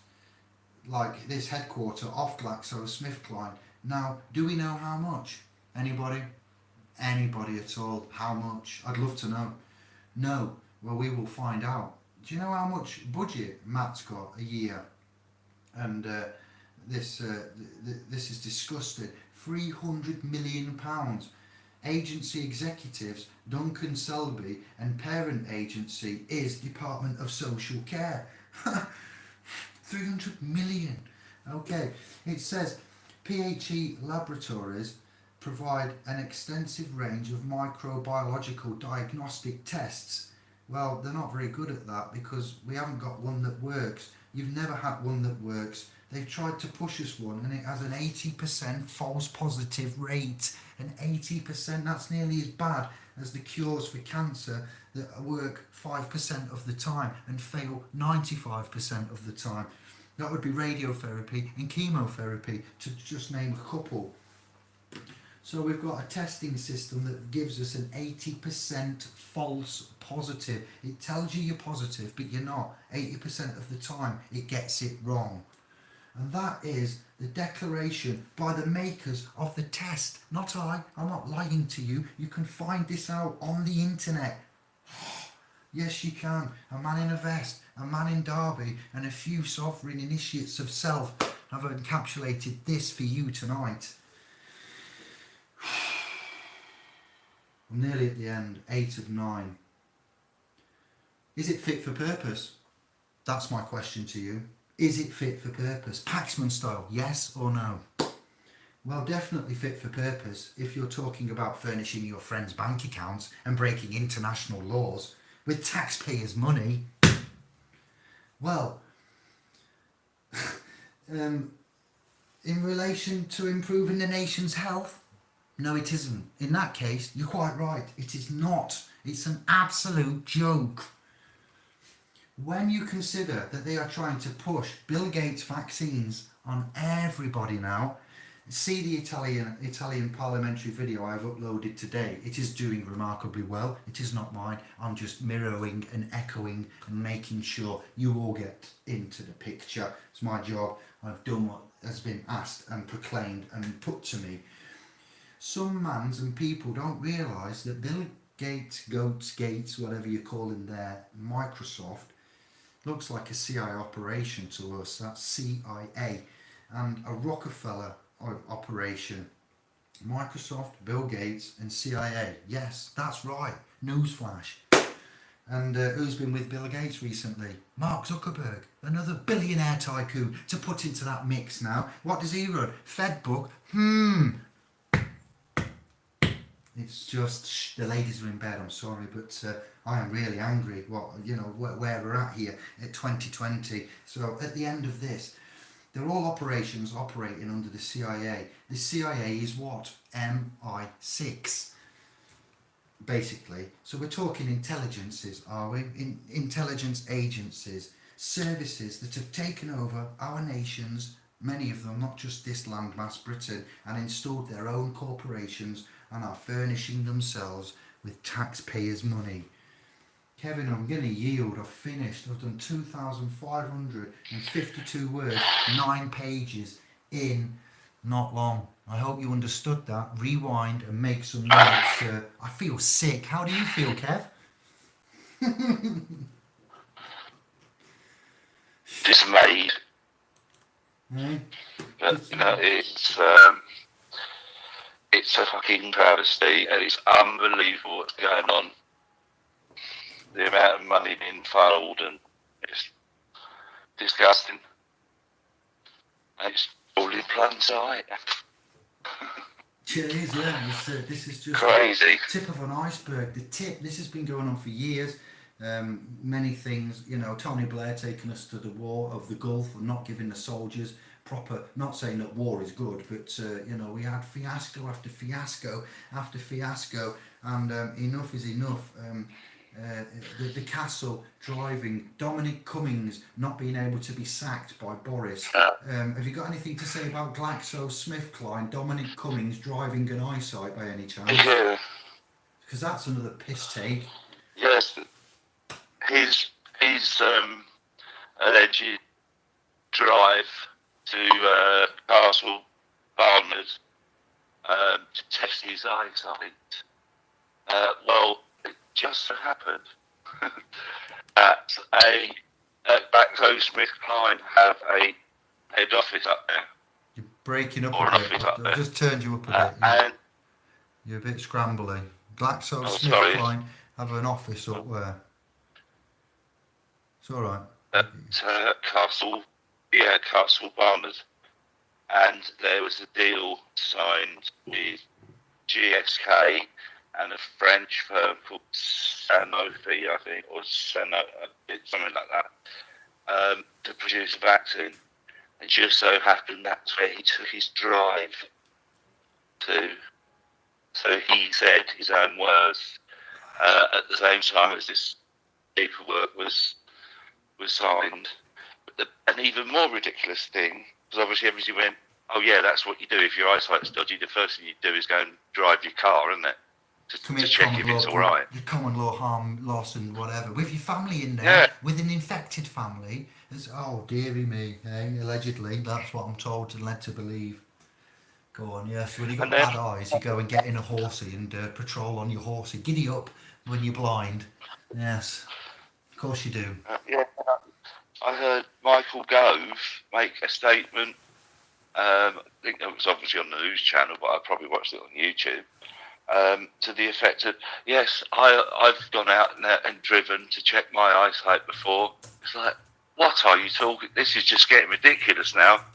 like this headquarter of GlaxoSmithKline. Now, do we know how much? Anybody? Anybody at all? How much? I'd love to know. No. Well, we will find out. Do you know how much budget Matt's got a year? And this is disgusting. £300 million. Agency executives Duncan Selby and parent agency is Department of Social Care. 300 million. Okay, it says PHE laboratories provide an extensive range of microbiological diagnostic tests. Well, they're not very good at that because we haven't got one that works. You've never had one that works. They've tried to push us one and it has an 80% false positive rate. And 80%, that's nearly as bad as the cures for cancer that work 5% of the time and fail 95% of the time. That would be radiotherapy and chemotherapy, to just name a couple. So we've got a testing system that gives us an 80% false positive. It tells you you're positive, but you're not. 80% of the time, it gets it wrong. And that is the declaration by the makers of the test. Not I. I'm not lying to you. You can find this out on the internet. Yes, you can. A man in a vest, a man in Derby, and a few sovereign initiates of self have encapsulated this for you tonight. I'm nearly at the end. 8 of 9. Is it fit for purpose? That's my question to you. Is it fit for purpose? Paxman style, yes or no? Well, definitely fit for purpose if you're talking about furnishing your friends' bank accounts and breaking international laws with taxpayers' money. Well, in relation to improving the nation's health, no, it isn't. In that case, you're quite right. It is not. It's an absolute joke. When you consider that they are trying to push Bill Gates vaccines on everybody now, see the Italian parliamentary video I've uploaded today. It is doing remarkably well. It is not mine. I'm just mirroring and echoing and making sure you all get into the picture. It's my job. I've done what has been asked and proclaimed and put to me. Some mans and people don't realise that Bill Gates, whatever you call him there, Microsoft, looks like a CIA operation to us. That's CIA. And a Rockefeller operation. Microsoft, Bill Gates and CIA. Yes, that's right. Newsflash. And who's been with Bill Gates recently? Mark Zuckerberg, another billionaire tycoon to put into that mix now. What does he run? Fedbook? It's just, the ladies are in bed, I'm sorry, but I am really angry, where we're at here at 2020. So at the end of this, they're all operations operating under the CIA. The CIA is what? MI6, basically. So we're talking intelligences, are we? Intelligence agencies, services that have taken over our nations, many of them, not just this landmass Britain, and installed their own corporations and are furnishing themselves with taxpayers' money. Kevin, I'm going to yield. I've finished. I've done 2,552 words, 9 pages in not long. I hope you understood that. Rewind and make some notes. I feel sick. How do you feel, Kev? Dismayed. But, it's a fucking travesty, and it's unbelievable what's going on. The amount of money being funneled, and it's disgusting. And it's all in plain sight. It is, yeah. This is just crazy. The tip of an iceberg. The tip. This has been going on for years. Many things, you know, Tony Blair taking us to the war of the Gulf and not giving the soldiers proper, not saying that war is good, but you know, we had fiasco after fiasco after fiasco, and enough is enough. The castle driving, Dominic Cummings not being able to be sacked by Boris. Have you got anything to say about GlaxoSmithKline, Dominic Cummings driving an eyesight by any chance? Yeah. Because that's another piss take. Yes. His alleged drive to Castle Barnard to test his eyesight. Well, it just so happened that GlaxoSmithKline have a head office up there. You're breaking up Or a an bit. office up I've there. just turned you up a bit. And You're a bit scrambly. GlaxoSmithKline have an office up where? It's all right. at Castle Barnard, and there was a deal signed with GSK and a French firm called Sanofi, I think, or something like that, to produce a vaccine. It just so happened that's where he took his drive to. So he said his own words at the same time as this paperwork was signed. But an even more ridiculous thing, because obviously everybody went, oh yeah, that's what you do if your eyesight's dodgy. The first thing you do is go and drive your car, isn't it? To check if it's all right. The common law harm, loss and whatever. With your family in there, Yeah. with an infected family, it's, oh dearie me, allegedly, that's what I'm told and led to believe. Go on, yes. When you've got bad eyes, you go and get in a horsey and patrol on your horsey. Giddy up when you're blind. Yes, of course you do. Yeah, I heard Michael Gove make a statement. I think it was obviously on the news channel, but I probably watched it on YouTube. To the effect of, yes, I've gone out and driven to check my eyesight before. It's like, what are you talking? This is just getting ridiculous now.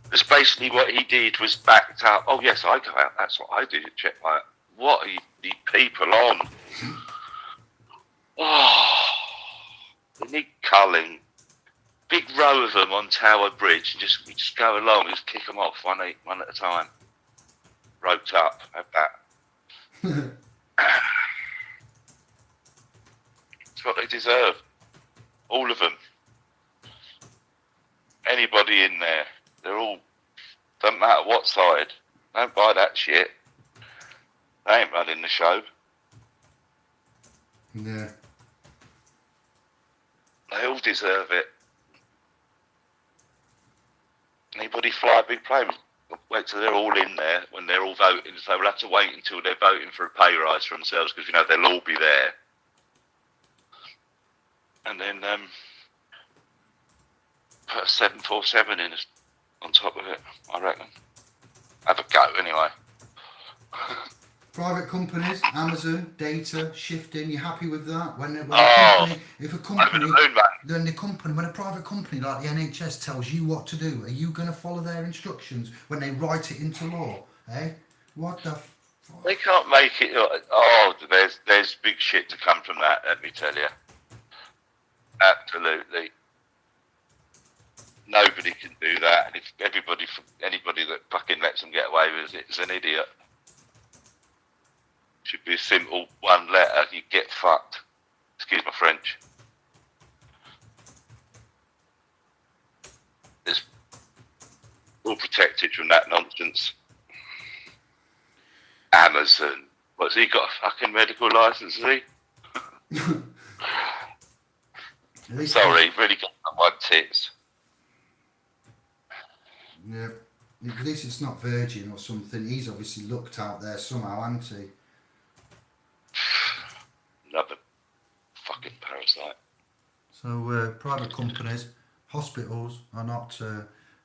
Because basically what he did was backed up. Oh yes, I go out. That's what I do to check my. What are you people on? Oh, we need culling. Big row of them on Tower Bridge, and we just go along, just kick them off one at a time. Roped up, have that. It's what they deserve. All of them. Anybody in there. They're all, doesn't matter what side. Don't buy that shit. They ain't running the show. Yeah. They all deserve it. Anybody fly a big plane? Wait till they're all in there when they're all voting. So we'll have to wait until they're voting for a pay rise for themselves, because they'll all be there. And then put a 747 in on top of it, I reckon. Have a go anyway. Private companies, Amazon, data, shifting, you happy with that? When a private company like the NHS tells you what to do, are you going to follow their instructions when they write it into law? Eh? What the fuck? They can't make it. Oh, there's big shit to come from that, let me tell you. Absolutely. Nobody can do that, and if anybody that fucking lets them get away with it is an idiot. Should be a simple one letter, you get fucked. Excuse my French. It's all protected from that nonsense. Amazon. What's he got, a fucking medical license, has he? Sorry, really got my tits. Yeah, at least it's not Virgin or something. He's obviously looked out there somehow, hasn't he? Another fucking parasite. So private companies, hospitals are not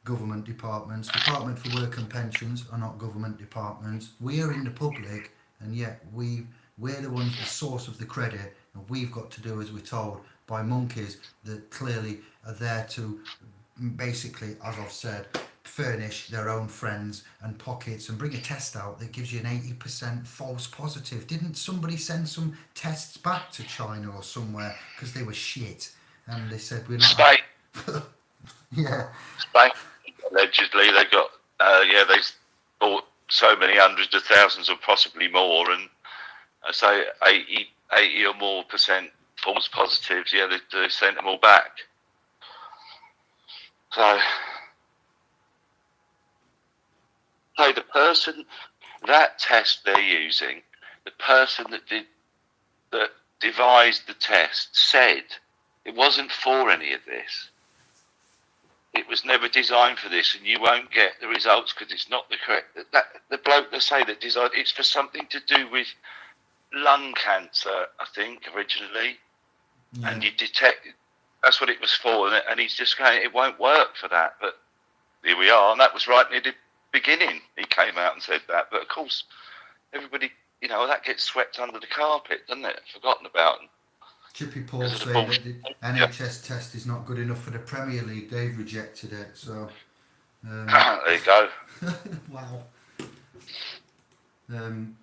government departments. Department for Work and Pensions are not government departments. We are in the public, and yet we're the ones, the source of the credit, and we've got to do as we're told by monkeys that clearly are there to basically, as I've said, furnish their own friends and pockets and bring a test out that gives you an 80% false positive. Didn't somebody send some tests back to China or somewhere because they were shit? And they said, we're not... Spain. Yeah. Spain, allegedly, they got, they bought so many hundreds of thousands or possibly more, and so 80 or more % false positives, they sent them all back. So the person, that test they're using, the person that devised the test said it wasn't for any of this. It was never designed for this, and you won't get the results because it's not the correct. The bloke that say that designed it's for something to do with lung cancer, I think, originally, and you detect. That's what it was for, and he's just going, it won't work for that. But here we are, and that was right near the beginning. He came out and said that, but of course, everybody, that gets swept under the carpet, doesn't it? Forgotten about. Chippy Paul saying that the NHS test is not good enough for the Premier League. They've rejected it, so... there you go. Wow. I'm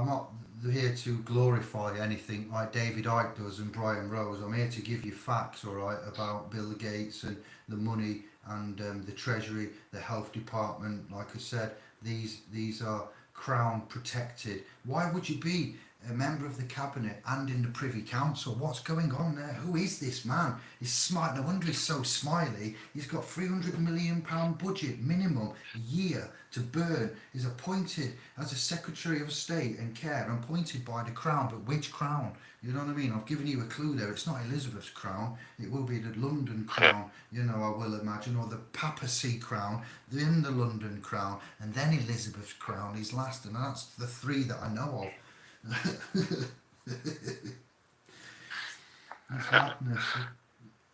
not here to glorify anything like David Icke does and Brian Rose. I'm here to give you facts, all right, about Bill Gates and the money and the Treasury, the Health Department. Like I said, these are Crown protected. Why would you be a member of the cabinet and in the Privy Council? What's going on there? Who is this man? He's smart. No wonder he's so smiley. He's got £300 million budget minimum a year to burn. He's appointed as a Secretary of State and Care, appointed by the Crown. But which Crown? You know what I mean? I've given you a clue there. It's not Elizabeth's crown. It will be the London Crown, I will imagine, or the Papacy Crown, then the London Crown, and then Elizabeth's crown is last. And that's the three that I know of. That's madness.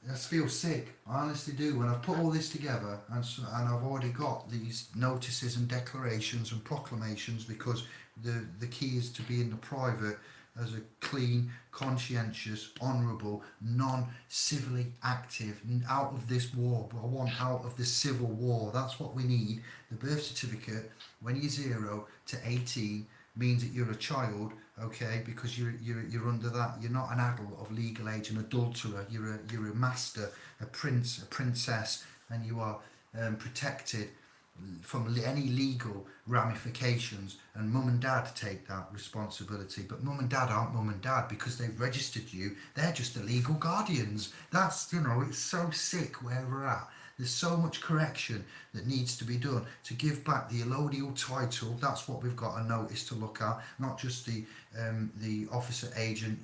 I just feel sick. I honestly do. When I've put all this together and I've already got these notices and declarations and proclamations, because the key is to be in the private as a clean, conscientious, honourable, non-civilly active, out of this war. But I want out of the civil war. That's what we need. The birth certificate, when you're 0 to 18, means that you're a child, okay, because you're under that. You're not an adult of legal age, an adulterer. You're a master, a prince, a princess, and you are protected from any legal ramifications, and mum and dad take that responsibility. But mum and dad aren't mum and dad because they've registered you. They're just the legal guardians. That's, it's so sick where we're at. There's so much correction that needs to be done to give back the allodial title. That's what we've got a notice to look at, not just the officer agent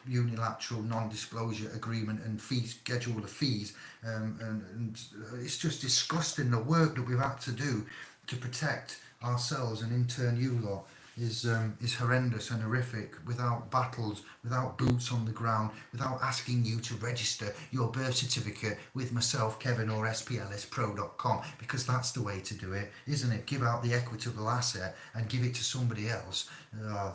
unilateral non-disclosure agreement and fee schedule of fees. And it's just disgusting. The work that we've had to do to protect ourselves and in turn you lot is horrendous and horrific, without battles, without boots on the ground, without asking you to register your birth certificate with myself, Kevin, or SPLSpro.com, because that's the way to do it, isn't it? Give out the equitable asset and give it to somebody else.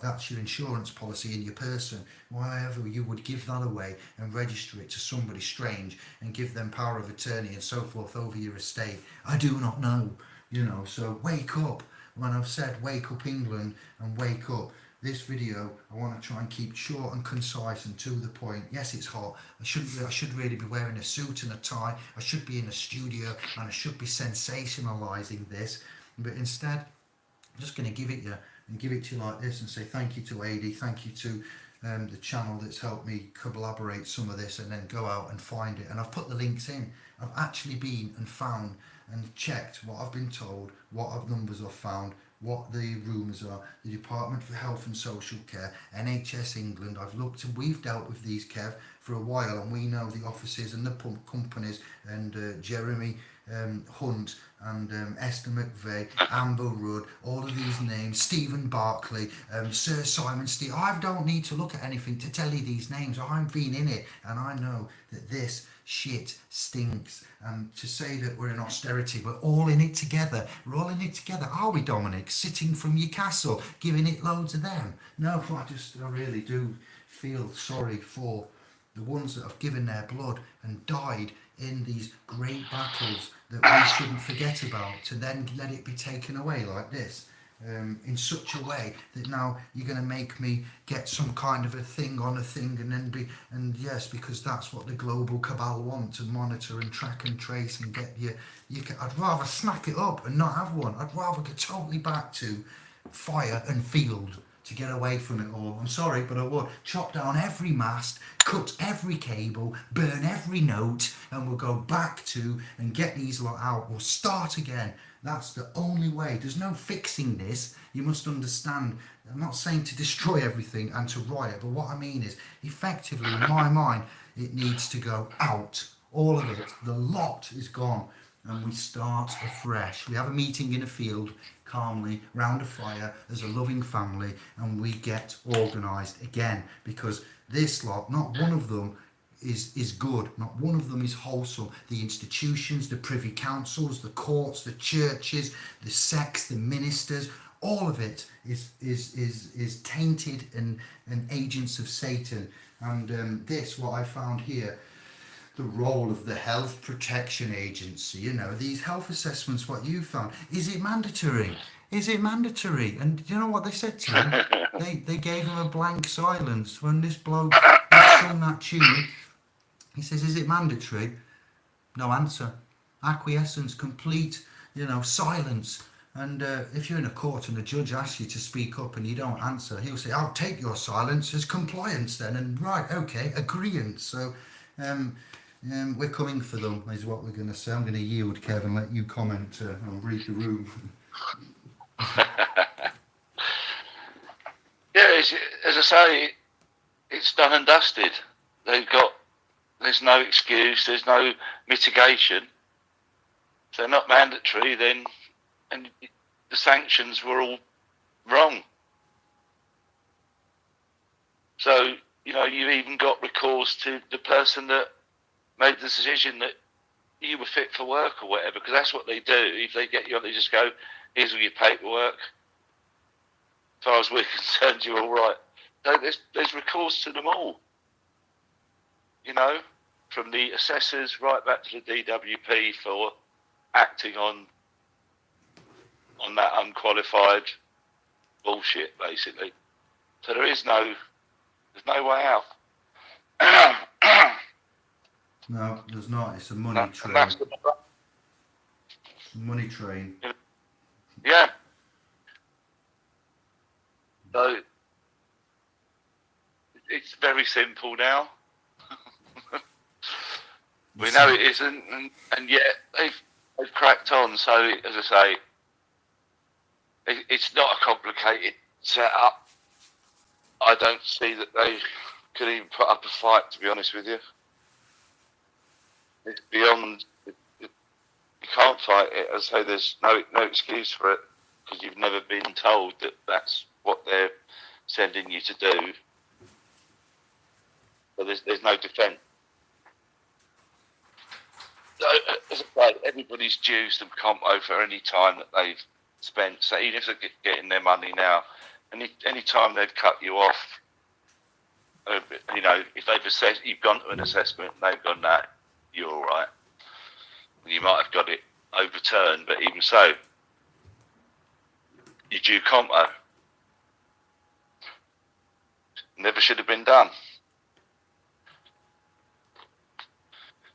That's your insurance policy in your person. Whatever, you would give that away and register it to somebody strange and give them power of attorney and so forth over your estate. I do not know, so wake up. When I've said wake up England and wake up, this video I want to try and keep short and concise and to the point. Yes, it's hot. I should really be wearing a suit and a tie. I should be in a studio and I should be sensationalizing this. But instead, I'm just going to give it to you like this and say thank you to Adi, thank you to the channel that's helped me collaborate some of this, and then go out and find it. And I've put the links in. I've actually been and found and checked what I've been told, what numbers I've found, what the rumours are, the Department for Health and Social Care, NHS England. I've looked, and we've dealt with these, Kev, for a while, and we know the offices and the pump companies, and Jeremy Hunt and Esther McVeigh, Amber Rudd, all of these names, Stephen Barclay, Sir Simon Steele. I don't need to look at anything to tell you these names. I've been in it, and I know that this shit stinks. And to say that we're in austerity, we're all in it together. We're all in it together. Are we, Dominic? Sitting from your castle, giving it loads of them? No, I really do feel sorry for the ones that have given their blood and died in these great battles that we shouldn't forget about, to then let it be taken away like this, in such a way that now you're going to make me get some kind of a thing on a thing, and then be, and yes, because that's what the global cabal want, to monitor and track and trace and get you. I'd rather snack it up and not have one. I'd rather go totally back to fire and field to get away from it all. I'm sorry, but I would chop down every mast, cut every cable, burn every note, and we'll go back to and get these lot out. We'll start again. That's the only way. There's no fixing this. You must understand. I'm not saying to destroy everything and to riot, but what I mean is, effectively, in my mind, it needs to go out. All of it. The lot is gone. And we start afresh. We have a meeting in a field, calmly, round a fire, as a loving family, and we get organised again. Because this lot, not one of them is good. Not one of them is wholesome. The institutions, the privy councils, the courts, the churches, the sects, the ministers, all of it is tainted and agents of Satan. And this, what I found here, the role of the Health Protection Agency, you know, these health assessments, what you found, is it mandatory? Is it mandatory? And do you know what they said to him? They gave him a blank silence when this bloke sung that tune. He says, is it mandatory? No answer. Acquiescence, complete, you know, silence. And if you're in a court and the judge asks you to speak up and you don't answer, he'll say, I'll take your silence as compliance then. And right, okay, agreeance. So we're coming for them, is what we're going to say. I'm going to yield, Kevin, let you comment and read the room. Yeah, as I say, it's done and dusted. There's no excuse, there's no mitigation. If they're not mandatory, then, and the sanctions were all wrong. So, you know, you even got recourse to the person that made the decision that you were fit for work or whatever, because that's what they do. If they get you on, they just go, here's all your paperwork. As far as we're concerned, you're all right. No, there's recourse to them all. You know, from the assessors right back to the DWP for acting on that unqualified bullshit, basically. So there's no way out. No, there's not. It's a money train. Money train. Yeah. So it's very simple now. We know it isn't, and yet they've cracked on. So, as I say, it's not a complicated setup. I don't see that they could even put up a fight, to be honest with you. It's beyond. You can't fight it. As I say, there's no excuse for it, because you've never been told that that's what they're sending you to do. So there's no defence. So, as I say, everybody's due some compo for any time that they've spent. So even if they're getting their money now, any time they've cut you off, you know, if they've assessed, you've gone to an assessment and they've gone, nah, you're all right. You might have got it overturned, but even so, you're due compo. Never should have been done.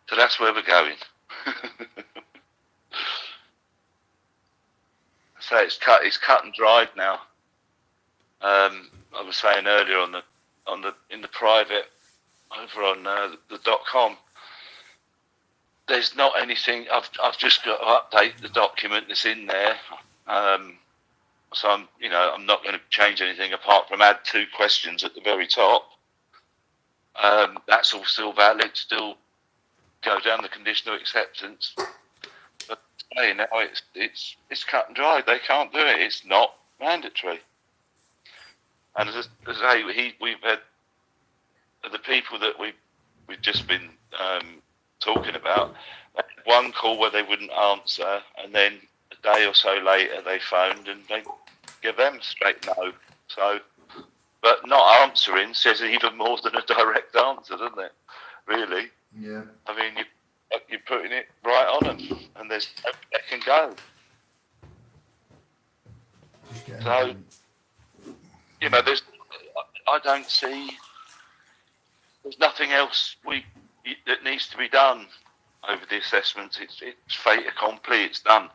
So that's where we're going. So it's cut and dried now. I was saying earlier in the private over on the .com. There's not anything. I've just got to update the document that's in there. So I'm not going to change anything apart from add 2 questions at the very top. That's all still valid. Still go down the conditional acceptance. But hey, now it's cut and dried. They can't do it. It's not mandatory. And as I say, we've had the people that we've just been talking about. They had one call where they wouldn't answer, and then a day or so later they phoned and they give them straight no. So, but not answering says even more than a direct answer, doesn't it? Really? Yeah. I mean, you're putting it right on them, and there's they can go. So, you know, I don't see, there's nothing else that needs to be done over the assessments. It's fait accompli, it's done.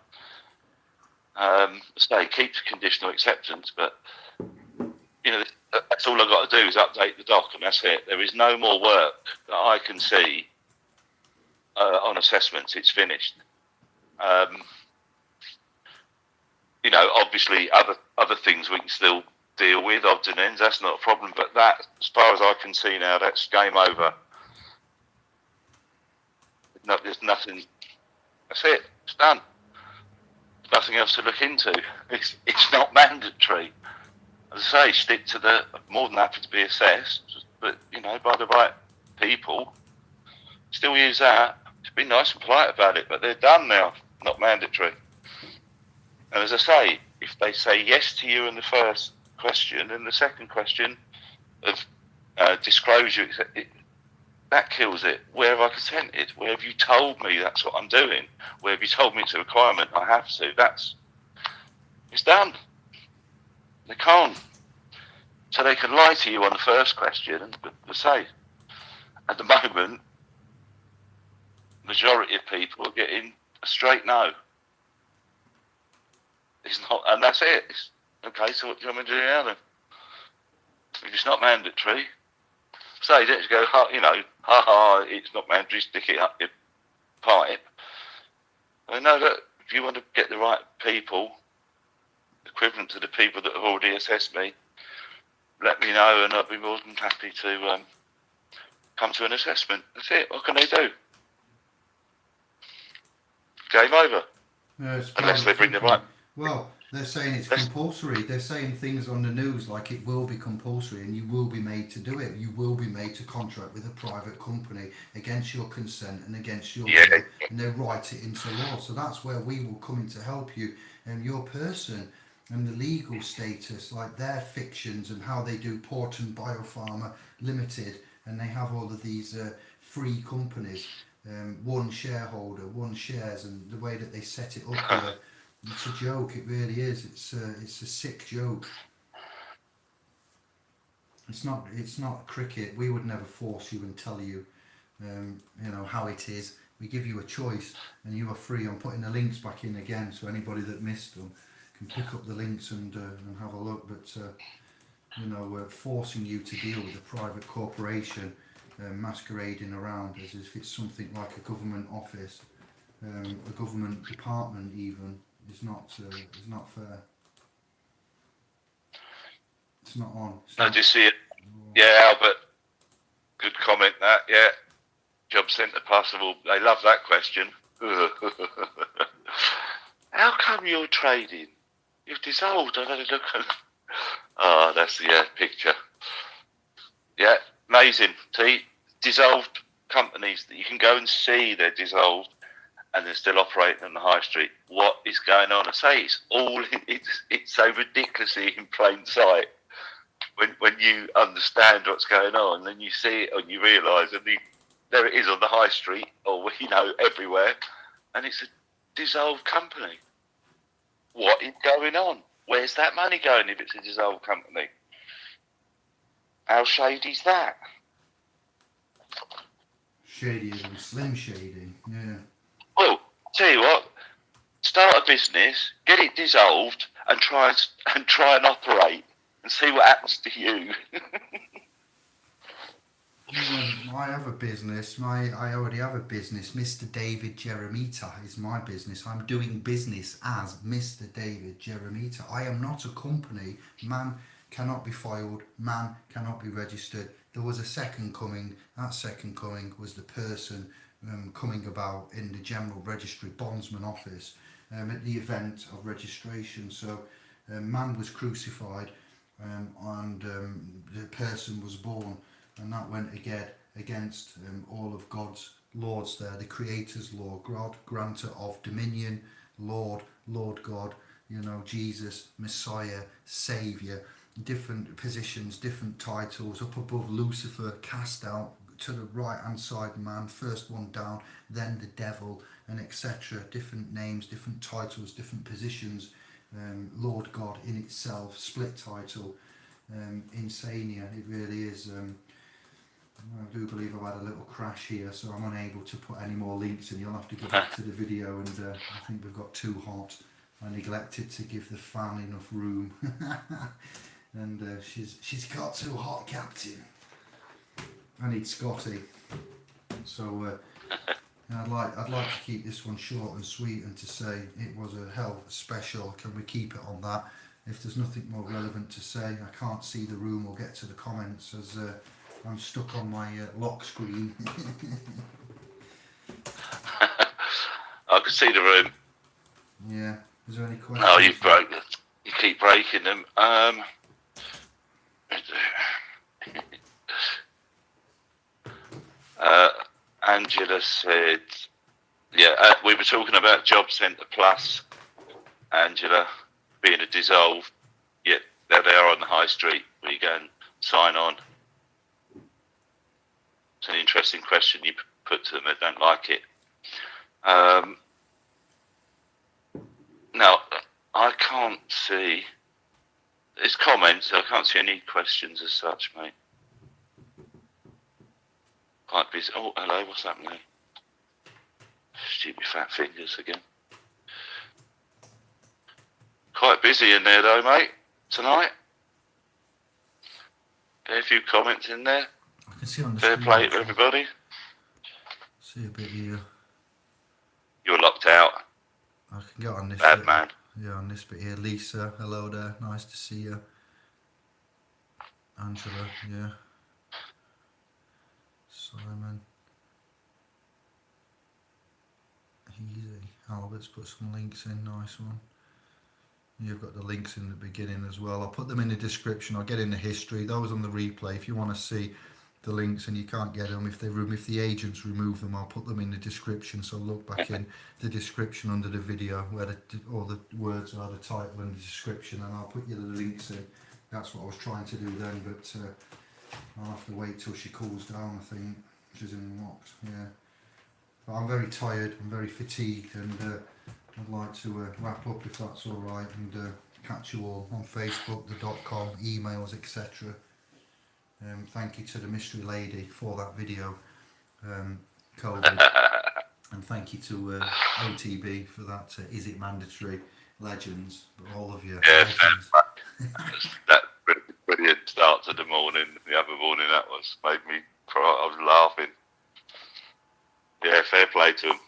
So keep conditional acceptance, but, you know, that's all I've got to do is update the doc, and that's it. There is no more work that I can see on assessments. It's finished. You know, obviously other things we can still deal with, odds and ends, that's not a problem, but that, as far as I can see now, that's game over. No, there's nothing, that's it, it's done. There's nothing else to look into. It's not mandatory. As I say, stick to the, more than happy to be assessed, but, you know, by the right people, still use that. Just be nice and polite about it, but they're done now, not mandatory. And as I say, if they say yes to you in the first question, and the second question of disclosure, that kills it. Where have I consented? Where have you told me that's what I'm doing? Where have you told me it's a requirement? I have to. It's done. They can't. So they can lie to you on the first question, and say, at the moment, majority of people are getting a straight no. It's not, and that's it. It's, okay, so what do you want me to do now then? If it's not mandatory, say, don't just go, you know, it's not mandatory, stick it up your pipe. I know that if you want to get the right people, equivalent to the people that have already assessed me, let me know, and I'll be more than happy to come to an assessment. That's it. What can they do? Game over. Unless they bring the right. Well, they're saying it's compulsory. They're saying things on the news like it will be compulsory and you will be made to do it. You will be made to contract with a private company against your consent and against your will, and they write it into law. So that's where we will come in to help you and your person and the legal status, like their fictions and how they do PORTON BIOPHARMA Limited, and they have all of these free companies, one shareholder, one shares, and the way that they set it up. It's a joke. It really is. It's a sick joke. It's not cricket. We would never force you and tell you, you know, how it is. We give you a choice, and you are free. I'm putting the links back in again, so anybody that missed them can pick up the links and have a look. But you know, we're forcing you to deal with a private corporation masquerading around as if it's something like a government office, a government department even. It's not fair. It's not on. No, do you see it? Yeah, Albert. Good comment. That, yeah. Job centre possible. They love that question. How come you're trading? You've dissolved. I've had a look at. Oh, that's the picture. Yeah, amazing. See, dissolved companies that you can go and see they're dissolved, and they're still operating on the high street. What is going on? I say it's so ridiculously in plain sight. When you understand what's going on, then you see it and you realise, and there it is on the high street, or you know, everywhere, and it's a dissolved company. What is going on? Where's that money going if it's a dissolved company? How shady's that? Shadier than Slim Shady, yeah. Well, tell you what, start a business, get it dissolved, and try and operate, and see what happens to you. I have a business. I already have a business. Mr. David Jeremita is my business. I'm doing business as Mr. David Jeremita. I am not a company. Man cannot be filed. Man cannot be registered. There was a second coming. That second coming was the person coming about in the General Registry Bondsman office at the event of registration. So man was crucified and the person was born, and that went against all of God's lords there, the Creator's law, God, grantor of dominion, Lord God, you know, Jesus, Messiah, Saviour, different positions, different titles, up above Lucifer, cast out, to the right hand side man, first one down, then the devil, and etc. Different names, different titles, different positions. Lord God in itself, split title, insania. It really is. I do believe I've had a little crash here, so I'm unable to put any more links in. You'll have to go back to the video, and I think we've got too hot. I neglected to give the fan enough room, and she's got too hot, Captain. I need Scotty. So I'd like to keep this one short and sweet, and to say it was a health special. Can we keep it on that? If there's nothing more relevant to say, I can't see the room or get to the comments as I'm stuck on my lock screen. I can see the room. Yeah. Is there any questions? Oh, you broke it. You keep breaking them. Angela said, yeah, we were talking about Job Centre Plus, Angela, being a dissolve. Yeah, there they are on the high street where you go and sign on. It's an interesting question you put to them. They don't like it. Now, I can't see. There's comments. I can't see any questions as such, mate. Quite busy. Oh, hello. What's happening? Stupid fat fingers again. Quite busy in there, though, mate. Tonight. Fair few comments in there. I can see on the Fair screen. play to everybody. See a bit here. You're locked out. I can get on this Bad bit. man. Yeah, on this bit here. Lisa, hello there. Nice to see you. Angela, yeah. Simon. Easy. Albert's put some links in. Nice one. You've got the links in the beginning as well. I'll put them in the description. I'll get in the history. Those on the replay. If you want to see the links and you can't get them, if the agents remove them, I'll put them in the description. So look back in the description under the video where all the words are, the title and the description, and I'll put you the links in. That's what I was trying to do then, but I'll have to wait till she cools down. I think she's in locked. Yeah, but I'm very tired. I'm very fatigued, and I'd like to wrap up if that's all right, and catch you all on Facebook, the.com, emails, etc. Thank you to the mystery lady for that video, COVID, and thank you to OTB for that. Is it mandatory? Legends, but all of you. Yeah, Legends. that brilliant start to the morning. The other morning, that was made me cry. I was laughing. Yeah, fair play to them.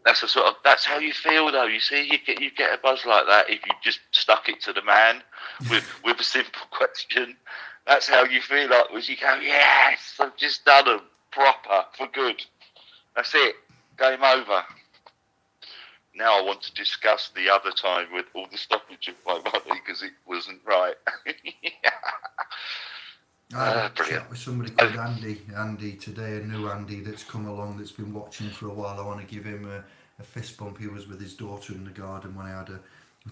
That's how you feel, though. You see, you get a buzz like that if you just stuck it to the man with a simple question. That's how you feel. Like, was you go, yes, I've just done them proper for good. That's it. Game over. Now I want to discuss the other time with all the stoppage of my money because it wasn't right. I had a Brilliant. chat with somebody called Andy today, a new Andy that's come along, that's been watching for a while. I want to give him a fist bump. He was with his daughter in the garden when I had a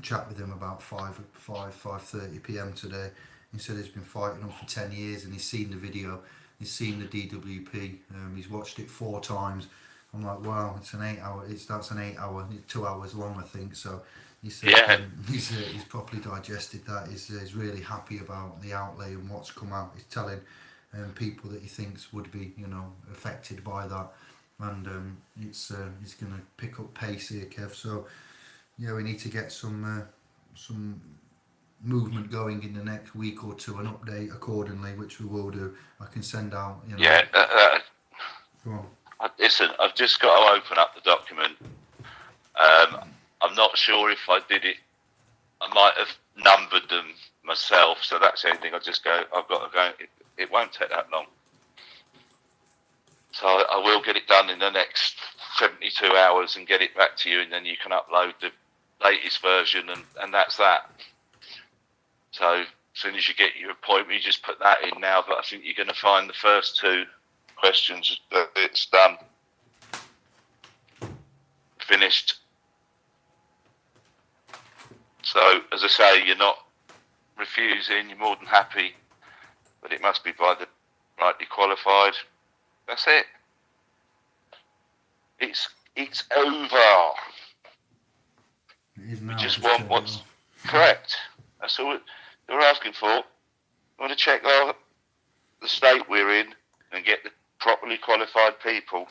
chat with him about 5:30 p.m. today. He said he's been fighting them for 10 years and he's seen the video, he's seen the DWP, he's watched it 4 times. I'm like, wow, it's an 8 hour, that's an 8 hour, 2 hours long, I think. So he said he's properly digested that. He's really happy about the outlay and what's come out. He's telling people that he thinks would be, affected by that, and he's going to pick up pace here, Kev. So yeah, we need to get some movement going in the next week or two, and update accordingly, which we will do. I can send out. Yeah. Go on. Listen, I've just got to open up the document. I'm not sure if I did it. I might have numbered them myself, so that's anything. I've got to go. It won't take that long. So I will get it done in the next 72 hours and get it back to you, and then you can upload the latest version, and that's that. So as soon as you get your appointment, you just put that in now, but I think you're going to find the first 2 questions that it's done. Finished. So, as I say, you're not refusing, you're more than happy but it must be by the rightly qualified. That's it. It's over. It is now. We just want what's correct. That's all we're asking for. We want to check the state we're in and get the properly qualified people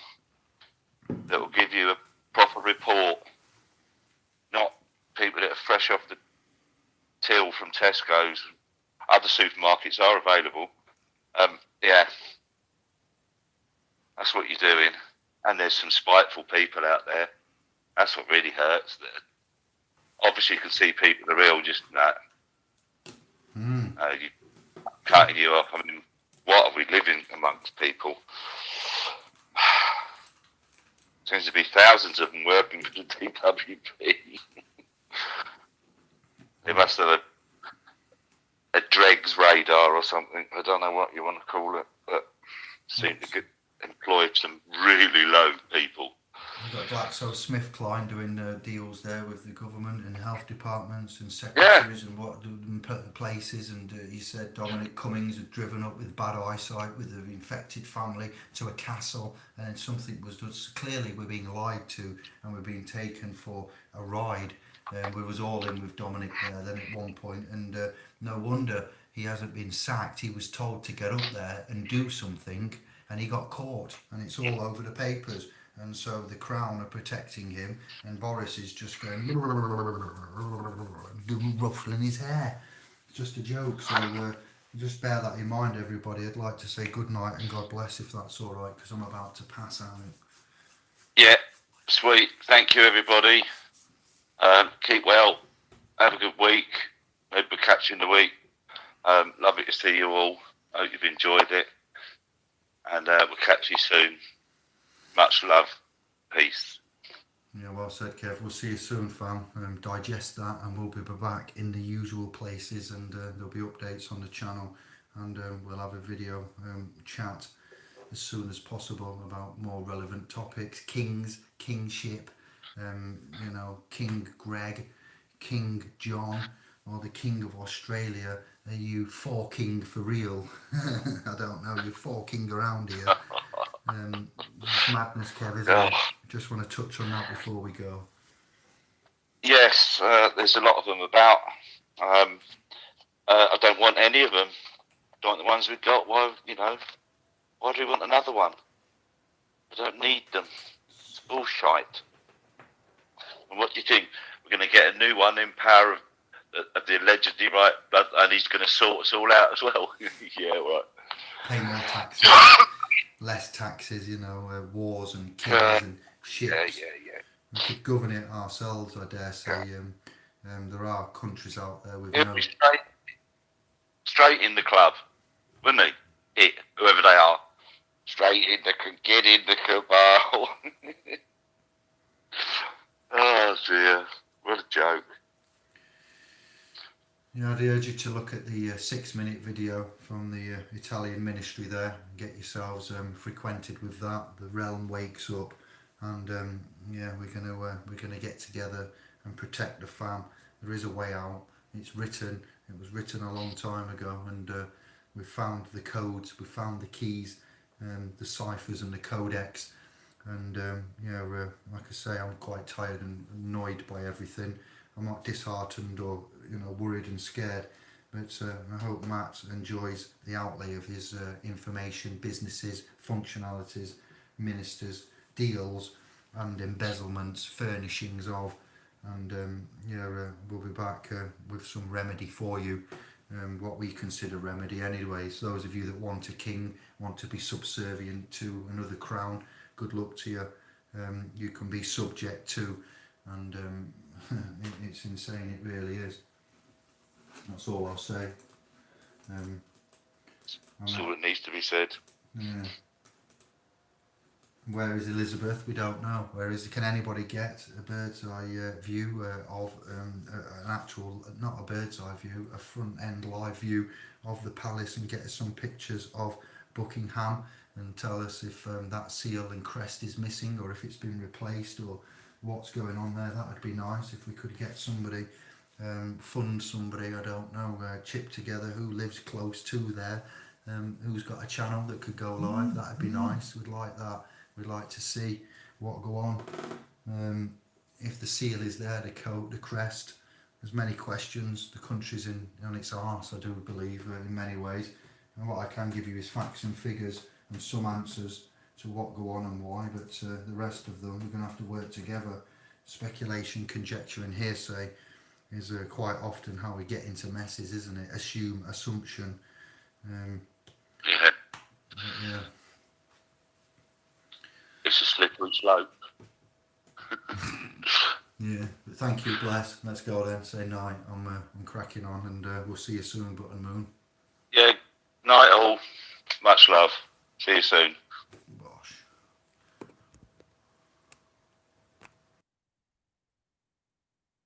that will give you a proper report, not people that are fresh off the till from Tesco's. Other supermarkets are available. Yeah, that's what you're doing. And there's some spiteful people out there. That's what really hurts. That obviously you can see people are ill, just that. You cutting you off. I mean, what are we living amongst people? Seems to be thousands of them working for the DWP. They must have a dregs radar or something. I don't know what you want to call it, but seem to employ some really low people. We've got GlaxoSmithKline doing deals there with the government and health departments and secretaries and what places. And he said Dominic Cummings had driven up with bad eyesight with an infected family to a castle, and something was done. So clearly, we're being lied to, and we're being taken for a ride. We was all in with Dominic there then at one point, and no wonder he hasn't been sacked. He was told to get up there and do something, and he got caught, and it's all over the papers. And so the Crown are protecting him, and Boris is just going ruffling his hair. It's just a joke. So just bear that in mind, everybody. I'd like to say good night and God bless if that's all right, because I'm about to pass out. Yeah, sweet. Thank you, everybody. Keep well. Have a good week. Maybe we'll catch you in the week. Lovely to see you all. Hope you've enjoyed it. And we'll catch you soon. Much love. Peace. Yeah, well said, Kev. We'll see you soon, fam. Digest that, and we'll be back in the usual places, and there'll be updates on the channel, and we'll have a video chat as soon as possible about more relevant topics. Kings, kingship, you know, King Greg, King John, or the King of Australia. Are you forking for real? I don't know. You're forking around here. It's madness, Kev, isn't it? Just want to touch on that before we go. Yes, there's a lot of them about. I don't want any of them. Don't want the ones we've got. Why do we want another one? I don't need them. It's bullshit. And what do you think? We're going to get a new one in power of the allegedly right, and he's going to sort us all out as well. Yeah, right. Pay more taxes, less taxes, you know, wars and kings and ships. Yeah. We could govern it ourselves, I dare say. There are countries out there with He'll be straight in the club, wouldn't he? Whoever they are. Straight in get in the cabal. Oh dear, what a joke. Yeah, I'd urge you to look at the 6-minute video from the Italian ministry there and get yourselves frequented with that. The realm wakes up, and yeah, we're gonna get together and protect the fam. There is a way out. It's written. It was written a long time ago, and we found the codes, we found the keys, the ciphers and the codex. And yeah, like I say, I'm quite tired and annoyed by everything. I'm not disheartened or worried and scared, but I hope Matt enjoys the outlay of his information, businesses, functionalities, ministers, deals, and embezzlements, furnishings of, and yeah, we'll be back with some remedy for you, what we consider remedy anyway. So those of you that want a king, want to be subservient to another crown, good luck to you. You can be subject to, and it's insane, it really is. That's all I'll say. That's all that needs to be said. Yeah. Where is Elizabeth? We don't know. Where is it? Can anybody get a bird's eye view of an actual, not a bird's eye view, a front end live view of the palace, and get us some pictures of Buckingham and tell us if that seal and crest is missing or if it's been replaced or what's going on there? That would be nice if we could get somebody, fund somebody, I don't know, chip together who lives close to there, who's got a channel that could go live. That'd be nice. We'd like that. We'd like to see what go on. If the seal is there, the coat, the crest. There's many questions. The country's on its arse, I do believe, in many ways. And what I can give you is facts and figures and some answers to what go on and why. But the rest of them, we're going to have to work together. Speculation, conjecture and hearsay is quite often how we get into messes, isn't it? Assumption. Yeah. Yeah. It's a slippery slope. Yeah, but thank you, bless. Let's go then. Say night. I'm cracking on, and we'll see you soon, Button Moon. Yeah, night all. Much love. See you soon.